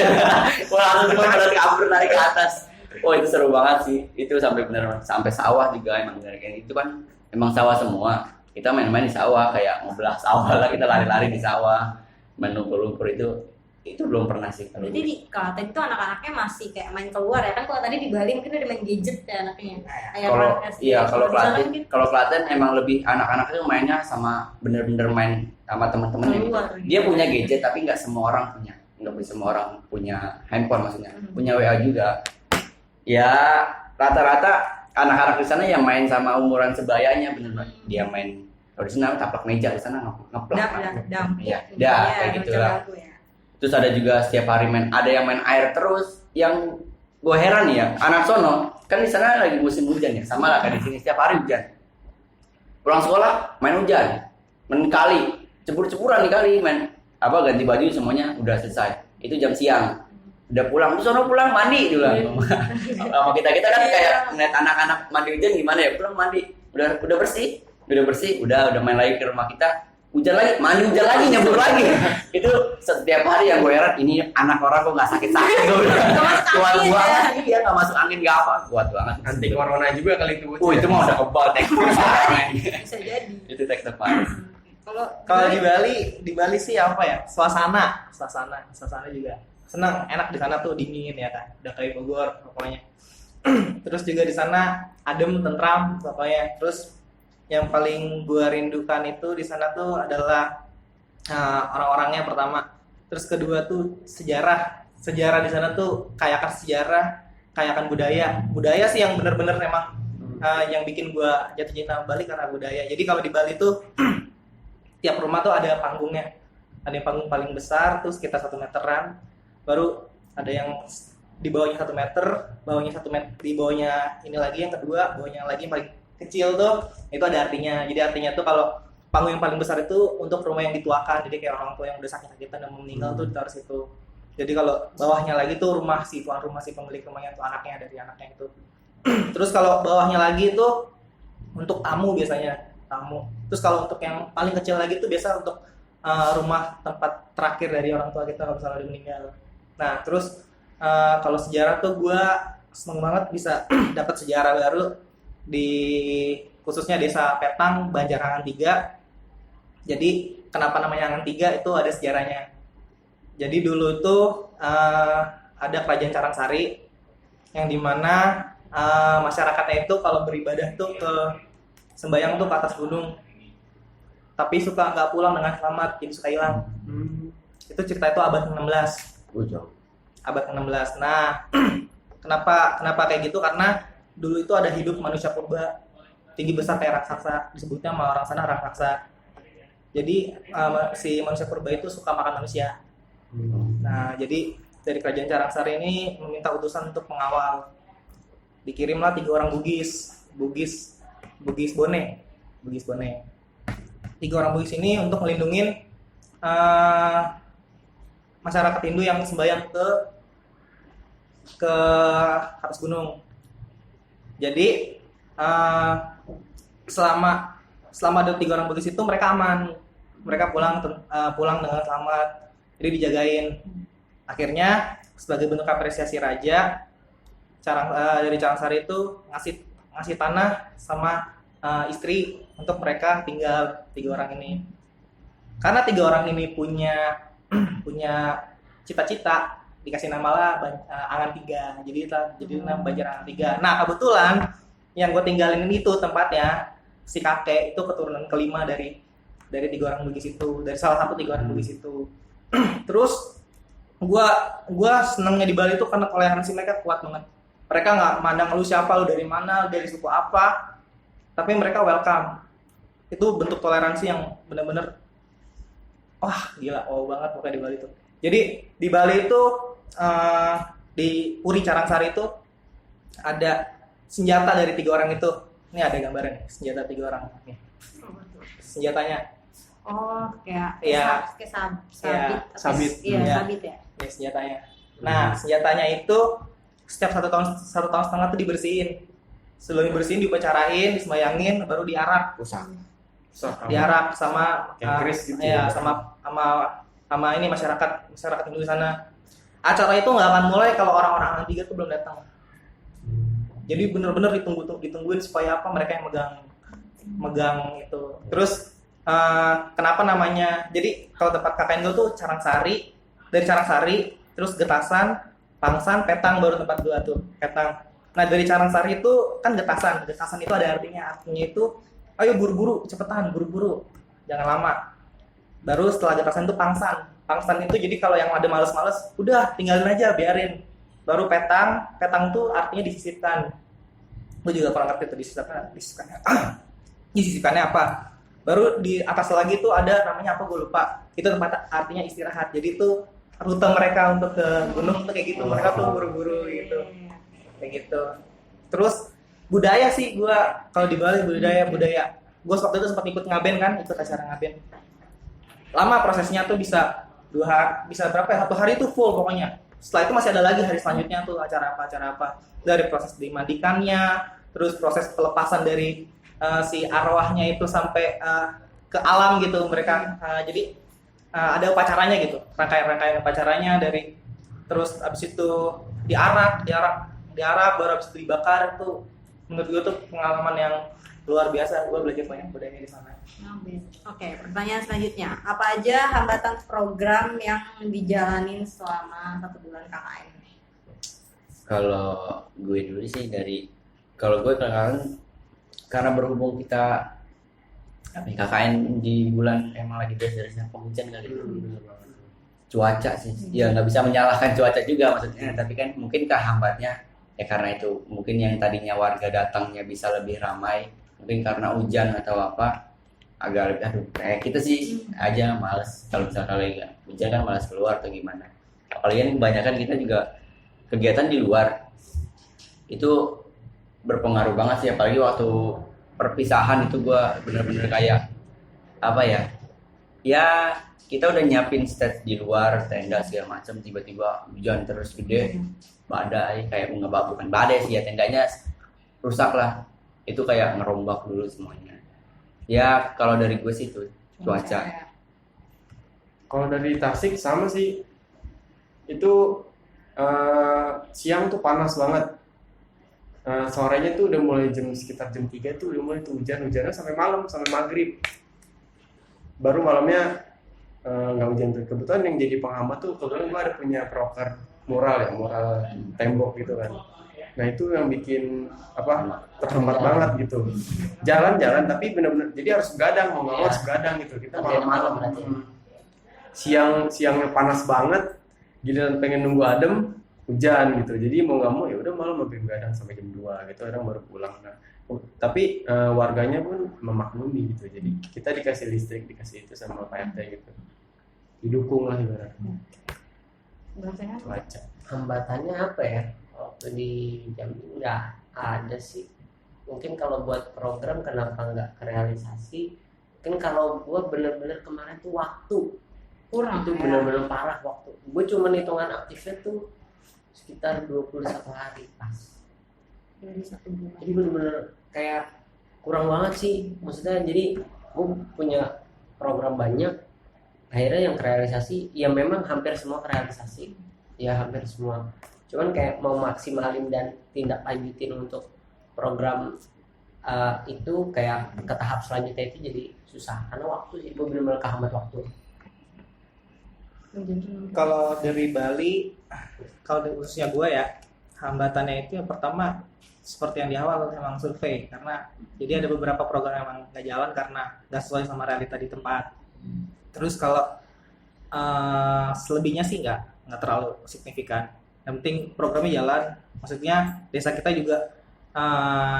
Wah, langsung pada kabur narik ke atas. Oh itu seru banget sih. Itu sampai bener sampai sawah juga emang bener kayak itu kan emang sawah semua. Kita main-main di sawah kayak ngobelah sawah lah, kita lari-lari di sawah, main lumpur-lumpur itu belum pernah sih kalau Berarti di Klaten itu anak-anaknya masih kayak main keluar ya kan? Kalau tadi di Bali mungkin udah main gadget ya anaknya. Kayak kalau podcast. iya kalau di sana Klaten mungkin kalau Klaten emang lebih anak-anak itu mainnya sama bener-bener main sama teman-temannya gitu. keluar. Dia punya gadget tapi nggak semua orang punya, nggak bisa semua orang punya handphone maksudnya, punya WA juga. Ya rata-rata anak-anak di sana yang main sama umuran sebayanya bener-bener dia main. Kalau di sana taplak meja, di sana ngeplak. Dam. Iya, kayak gitulah. Ya. Terus ada juga setiap hari ada yang main air terus. Yang gue heran nih ya, anak sono kan di sana lagi musim hujan ya, sama lah kayak di sini setiap hari hujan. Pulang sekolah main hujan, main kali, cebur-ceburan di kali, main ganti baju semuanya udah selesai. Itu jam siang. Udah pulang, terus sono pulang mandi dulu. Sama kita kan kayak ngeliat anak-anak mandi hujan gimana ya, pulang mandi, udah bersih, udah main lagi ke rumah kita. Hujan lagi, mandi hujan lagi, nyebur lagi. Itu setiap hari yang gue heran, ini anak orang kok nggak sakit-sakit. Kuat banget, iya nggak masuk angin nggak apa, kuat banget. Anti corona juga kali itu. Itu mah udah kebal teknik. Bisa jadi. Itu tek depan. Kalau di Bali sih apa ya? Suasana juga senang, enak di sana tuh dingin ya kan. Udah kayak Bogor pokoknya. Terus juga di sana adem, tentram pokoknya. Terus yang paling gue rindukan itu di sana tuh adalah orang-orangnya pertama. Terus kedua tuh sejarah di sana tuh kayakan sejarah, kayakan budaya sih yang bener-bener memang yang bikin gue jatuh cinta Bali karena budaya. Jadi kalau di Bali tuh tiap rumah tuh ada panggungnya, ada yang panggung paling besar tuh sekitar 1 meteran, baru ada yang di bawahnya 1 meter, bawahnya 1 meter, di bawahnya ini lagi yang kedua, bawahnya lagi yang paling kecil tuh, itu ada artinya. Jadi artinya tuh kalau panggung yang paling besar itu untuk rumah yang dituakan, jadi kayak orang tua yang udah sakit-sakitan dan mau meninggal tuh ditaruh situ. Jadi kalau bawahnya lagi tuh rumah si tuan rumah, si pemilik rumahnya tuh anaknya, dari anaknya itu. Terus kalau bawahnya lagi tuh untuk tamu biasanya, tamu. Terus kalau untuk yang paling kecil lagi tuh biasa untuk rumah tempat terakhir dari orang tua kita kalau misalnya udah meninggal. Nah terus kalau sejarah tuh gue seneng banget bisa dapat sejarah baru di khususnya desa Petang, Banjarangan 3. Jadi kenapa namanya Angan 3 itu ada sejarahnya. Jadi dulu tuh ada kerajaan Carangsari yang dimana masyarakatnya itu kalau beribadah tuh ke sembahyang tuh ke atas gunung, tapi suka nggak pulang dengan selamat, jadi suka hilang. Itu cerita itu abad ke-16. Abad ke-16. Nah kenapa kayak gitu, karena dulu itu ada hidup manusia purba tinggi besar kayak raksasa, disebutnya sama orang sana raksasa. Jadi si manusia purba itu suka makan manusia. Nah jadi dari kerajaan Carangsari ini meminta utusan untuk mengawal. Dikirimlah 3 orang Bugis Bone. 3 orang Bugis ini untuk melindungi masyarakat Hindu yang sembahyang ke atas gunung. Jadi selama ada 3 orang Bugis itu mereka aman, mereka pulang dengan selamat, jadi dijagain. Akhirnya sebagai bentuk apresiasi raja dari Carangsari itu ngasih tanah sama istri untuk mereka tinggal 3 orang ini. Karena 3 orang ini punya cita-cita, dikasih nama lah Angan 3. Jadi nama Banjarangan 3. Nah, kebetulan yang gue tinggalin ini tuh tempatnya si kakek itu keturunan kelima dari 3 orang Bugis itu, dari salah satu 3 orang Bugis itu. Terus gue senengnya di Bali itu karena toleransi mereka kuat banget. Mereka nggak mandang lu siapa, lu dari mana, dari suku apa, tapi mereka welcome. Itu bentuk toleransi yang benar-benar wah gila, wow banget pokoknya di Bali itu. Jadi di Bali itu di Puri Carangsari itu ada senjata dari 3 orang itu. Ini ada gambarnya nih, senjata 3 orang nih. Senjatanya. Oh, kayak sabit. Iya, Ya. sabit ya. Ya, senjatanya. Nah, senjatanya itu setiap 1 tahun setengah tuh dibersihin. Sebelum dibersihin diupacarain, disembayangin, baru diarak. Diarak sama Keris gitu. ya, sama ini masyarakat Hindu di sana. Acara itu nggak akan mulai kalau orang-orang Angan 3 tuh belum datang. Jadi bener-bener ditungguin supaya apa, mereka yang megang itu. Terus kenapa namanya, jadi kalau tempat KKN gue tuh Carangsari, dari Carangsari terus Getasan, Pangsan, Petang, baru tempat gue tuh Petang. Nah dari Carangsari itu kan Getasan itu ada artinya itu ayo buru-buru, cepetan, buru-buru, jangan lama. Baru setelah Getasan itu Pangsan itu jadi kalau yang ada males-males udah tinggalin aja, biarin. Baru Petang tuh artinya disisipkan. Gue juga kurang ngerti tuh disisipkannya apa. Baru di atas lagi tuh ada namanya apa gue lupa, itu tempat artinya istirahat. Jadi itu rute mereka untuk ke gunung tuh kayak gitu, mereka tuh buru-buru gitu, kayak gitu. Terus budaya sih, gue kalau di Bali budaya gue waktu itu sempat ikut ngaben kan, ikut acara ngaben. Lama prosesnya tuh bisa berapa ya, 1 hari tuh full pokoknya. Setelah itu masih ada lagi hari selanjutnya tuh acara apa, dari proses dimandikannya, terus proses pelepasan dari si arwahnya itu sampai ke alam gitu mereka. Jadi ada upacaranya gitu, rangkaian upacaranya, dari terus abis itu diarak baru abis itu dibakar. Itu menurut gue tuh pengalaman yang luar biasa. Gue belajar banyak budaya di sana. Oke, pertanyaan selanjutnya, apa aja hambatan program yang dijalanin selama 1 bulan KKN? Kalau gue dulu sih kalau gue karena berhubung kita KKN di bulan emang lagi dasarnya hujan kali, cuaca sih ya nggak bisa menyalahkan cuaca juga maksudnya, tapi kan mungkin kehambatnya ya karena itu mungkin yang tadinya warga datangnya bisa lebih ramai, mungkin karena hujan atau apa agak lebih kayak kita sih aja males kalau misalnya hujan kan malas keluar atau gimana. Apalagi kan kebanyakan kita juga kegiatan di luar itu berpengaruh banget sih, apalagi waktu perpisahan itu gue bener-bener kayak apa ya kita udah nyiapin stage di luar, tenda segala macam, tiba-tiba hujan terus gede, badai, kayak bukan badai sih ya, tendanya rusak lah, itu kayak ngerombak dulu semuanya. Ya kalau dari gue sih itu cuaca. Kalau dari Tasik sama sih, itu siang tuh panas banget. Sorenya tuh udah mulai sekitar jam 3 tuh udah mulai tuh hujannya sampai malam, sampai maghrib. Baru malamnya nggak hujan tuh. Kebetulan yang jadi penghambat tuh kebetulan gue ada punya proker mural tembok gitu kan. Nah itu yang bikin terhambat banget gitu. Jalan tapi benar-benar jadi harus begadang, mau nggak mau harus begadang gitu. Kita malam-malam. Siangnya panas banget, giliran pengen nunggu adem hujan gitu, jadi mau nggak mau ya udah malam lebih begadang sampai jam 2 gitu, orang baru pulang. Nah, tapi warganya pun memaklumi gitu, jadi kita dikasih listrik, dikasih itu sama Pak RT gitu, didukung lah ibaratnya. Cuaca Hambatannya apa ya, waktu di Jambi nggak ada sih. Mungkin kalau buat program kenapa nggak kerealisasi, mungkin kalau gua bener-bener kemarin tuh waktu Kurang itu bener-bener parah waktu. Gue cuma hitungan aktifnya tuh sekitar 21 hari pas dari 1 bulan. Jadi bener-bener kayak kurang banget sih, maksudnya. Jadi gue punya program banyak, akhirnya yang kerealisasi ya memang hampir semua kerealisasi ya, hampir semua, cuman kayak mau maksimalin dan tindak lanjutin untuk program itu kayak ke tahap selanjutnya itu jadi susah karena waktu sih, gue bener-bener kehambat waktu. Kalau dari Bali, kalau khususnya gue ya, hambatannya itu yang pertama seperti yang di awal memang survei, karena jadi ada beberapa program yang emang nggak jalan karena nggak sesuai sama realita di tempat. Terus kalau selebihnya sih nggak terlalu signifikan. Yang penting programnya jalan, maksudnya desa kita juga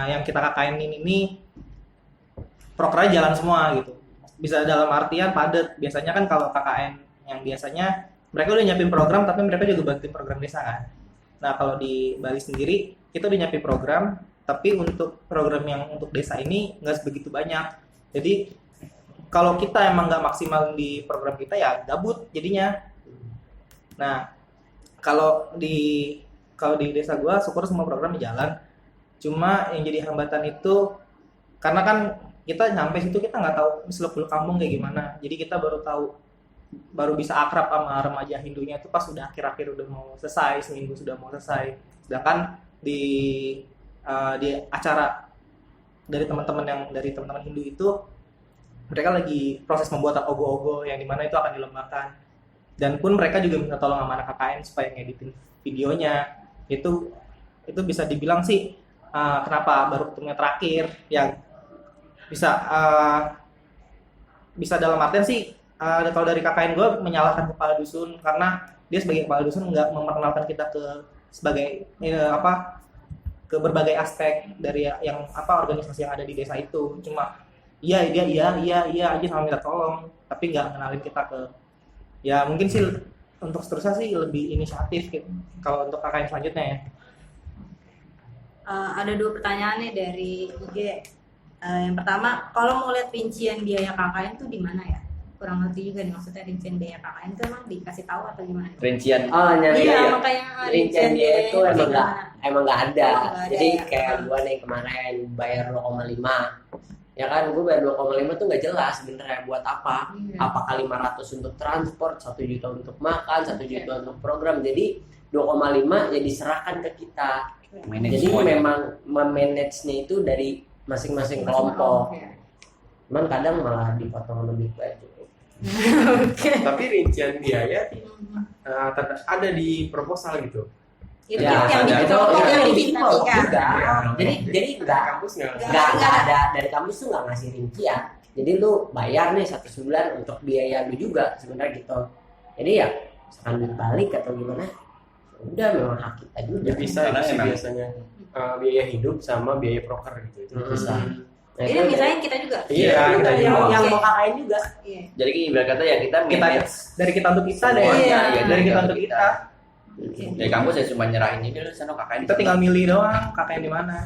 yang kita KKN ini programnya jalan semua gitu. Bisa dalam artian padat. Biasanya kan kalau KKN yang biasanya mereka udah nyiapin program tapi mereka juga bantuin program desa kan. Nah kalau di Bali sendiri kita udah nyiapin program tapi untuk program yang untuk desa ini nggak sebegitu banyak. Jadi kalau kita emang nggak maksimal di program kita ya gabut jadinya. Nah kalau di desa gua syukur semua program jalan. Cuma yang jadi hambatan itu karena kan kita nyampe situ kita nggak tahu seluk-beluk kampung kayak gimana. Jadi kita baru bisa akrab sama remaja Hindunya itu pas udah akhir-akhir udah mau selesai, seminggu sudah mau selesai. Sedangkan di di acara dari teman-teman Hindu itu mereka lagi proses pembuatan ogo-ogo yang dimana itu akan dilombakan, dan pun mereka juga minta tolong sama anak KKN supaya ngeditin videonya. Itu bisa dibilang sih kenapa baru ketemunya terakhir yang bisa dalam artian sih kalau dari KKN gue menyalahkan kepala dusun karena dia sebagai kepala dusun nggak memperkenalkan kita ke berbagai aspek dari yang organisasi yang ada di desa itu. Cuma iya aja sama minta tolong, tapi nggak kenalin kita ke, ya mungkin sih untuk seterusnya sih lebih inisiatif gitu kalau untuk KKN selanjutnya ya. Ada 2 pertanyaan nih dari IG. Yang pertama, kalau mau lihat rincian biaya KKN tuh di mana ya? Kurang ngerti juga nih, maksudnya rincian biaya KKN itu emang dikasih tahu atau gimana? Rincian Iya, makanya rincian dia itu emang nggak ada. Oh, Jadi ya. kayak gua nih kemarin bayar 2,5. Ya kan, gue bayar 2,5 tuh nggak jelas sebenarnya buat apa. Iya. Apakah 500 untuk transport, 1 juta untuk makan, 1 juta untuk program. Jadi 2,5 ya diserahkan ke kita. Manage Jadi semuanya. memang memanage-nya itu dari masing-masing kelompok. Ya. Cuman kadang malah dipotong lebih baik. Oke. Tapi rincian biaya ada di proposal gitu. Itu Ya, yang di ada. kelompok yang Itu diminta kelompok kan? juga. Iya. Jadi Dari kampus nggak? Nggak. nggak ada dari kampus tuh nggak ngasih rincian. Jadi lu bayar nih 1 bulan untuk biaya lu juga sebenarnya gitu. Jadi ya misalkan balik atau gimana, udah memang hak kita juga. Ya bisa Karena itu sih emang- biasanya biaya hidup sama biaya proker gitu itu bisa. Nah, Ini itu misalnya kita juga. Iya, kita yang juga. yang mau KKN juga. Iya. Jadi ibarat kata ya kita Kita manage dari kita untuk kita deh. Iya. Dari kita untuk kita. Dari kampus ya cuma nyerahin ini lu sana KKN. Kita tinggal milih doang KKN di mana.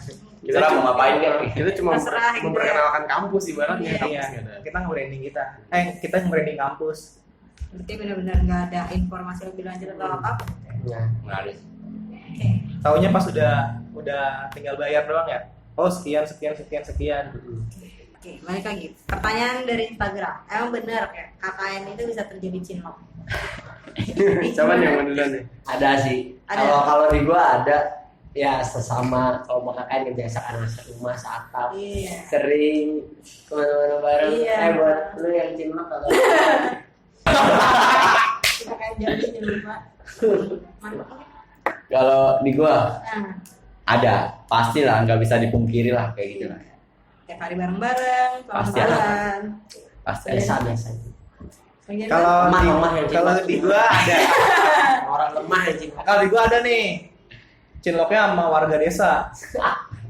Terserah mau ngapain deh. Kita cuma Terserah gitu ya. memperkenalkan kampus ibaratnya. Iya. Kampus nggak ada. Kita nge-branding kita. Kita nge-branding kampus. Berarti benar-benar nggak ada informasi lebih lanjut atau apa? Nah, Menarik. Oke. Taunya pas udah tinggal bayar doang ya. Oh sekian. Oke, balik lagi. Pertanyaan dari Instagram. Emang benar kayak KKN itu bisa terjadi cinlok? Siapa nih yang mau duluan nih? ada sih. Ada. Kalau di gua ada ya sesama kalau KKN yang biasa kan rumah seatap. Iya. Sering kemana-mana bareng. Iya. Buat lu yang cinlok atau Kita kayak jadi lupa. Mantap. Kalau di gua Nah, ada, pastilah nggak bisa dipungkiri lah kayak gitu lah. tiap hari bareng-bareng, Pasti ada. jalan. Pasti biasa ada. biasa. Bagian Kalau Lemah yang kalau cinlok. di gua ada. Orang lemah yang cinlok. Kalau di gua ada nih. Cinloknya sama warga desa.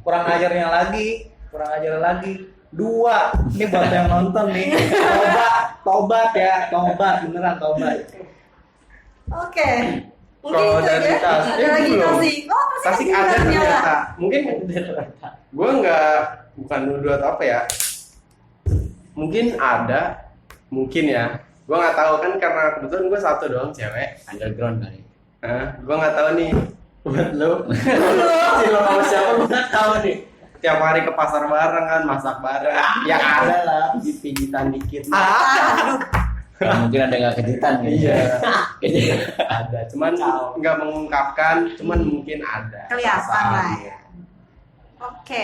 Kurang ajarnya lagi. 2. Ini buat yang nonton nih. Tobat ya, beneran tobat. Oke. Mungkin Kalau itu dari aja. Tasik Ada lagi belum. Tasik. Oh, Tasik ada ternyata. ternyata. Mungkin gue bukan nuduh atau apa ya. Mungkin ada, mungkin ya. Gue nggak tahu kan karena kebetulan gue satu doang cewek. Underground kali. Gue nggak tahu nih buat lo. Si lo sama siapa gue nggak tahu nih. Tiap hari ke pasar bareng kan, masak bareng. Ya ada lah, pijit-pijitan dikit. Ya, mungkin ada nggak kejutan gitu. Iya. Kejutan. Ada, cuman nggak mengungkapkan, cuman mungkin ada. Kelihatan perasaan, lah ya. Oke.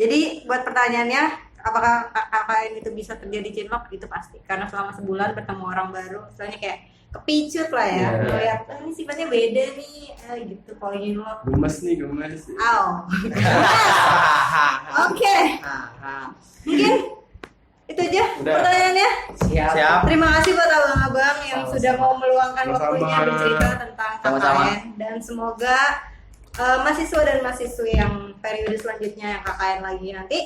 Jadi buat pertanyaannya, apakah KKN itu bisa terjadi cinlok? Itu pasti. Karena selama sebulan bertemu orang baru, soalnya kayak kepicut lah ya. Iya. Melihat ini sifatnya beda nih, gitu. Kalau cinlok, Gemes nih, gemes. aw. Oke. Mungkin itu aja Udah. pertanyaannya. Siap. Terima kasih buat abang-abang yang Sama-sama. sudah mau meluangkan Sama-sama. waktunya bercerita tentang Sama-sama. KKN, dan semoga mahasiswa dan mahasiswi yang periode selanjutnya yang KKN lagi nanti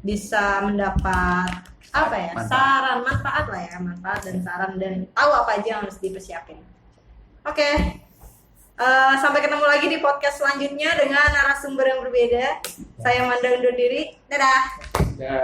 bisa mendapat apa ya, Manfaat. manfaat lah ya, manfaat dan saran dan tahu apa aja yang harus dipersiapin. Oke. Sampai ketemu lagi di podcast selanjutnya dengan narasumber yang berbeda. Saya Manda undur diri. Dadah. Ya.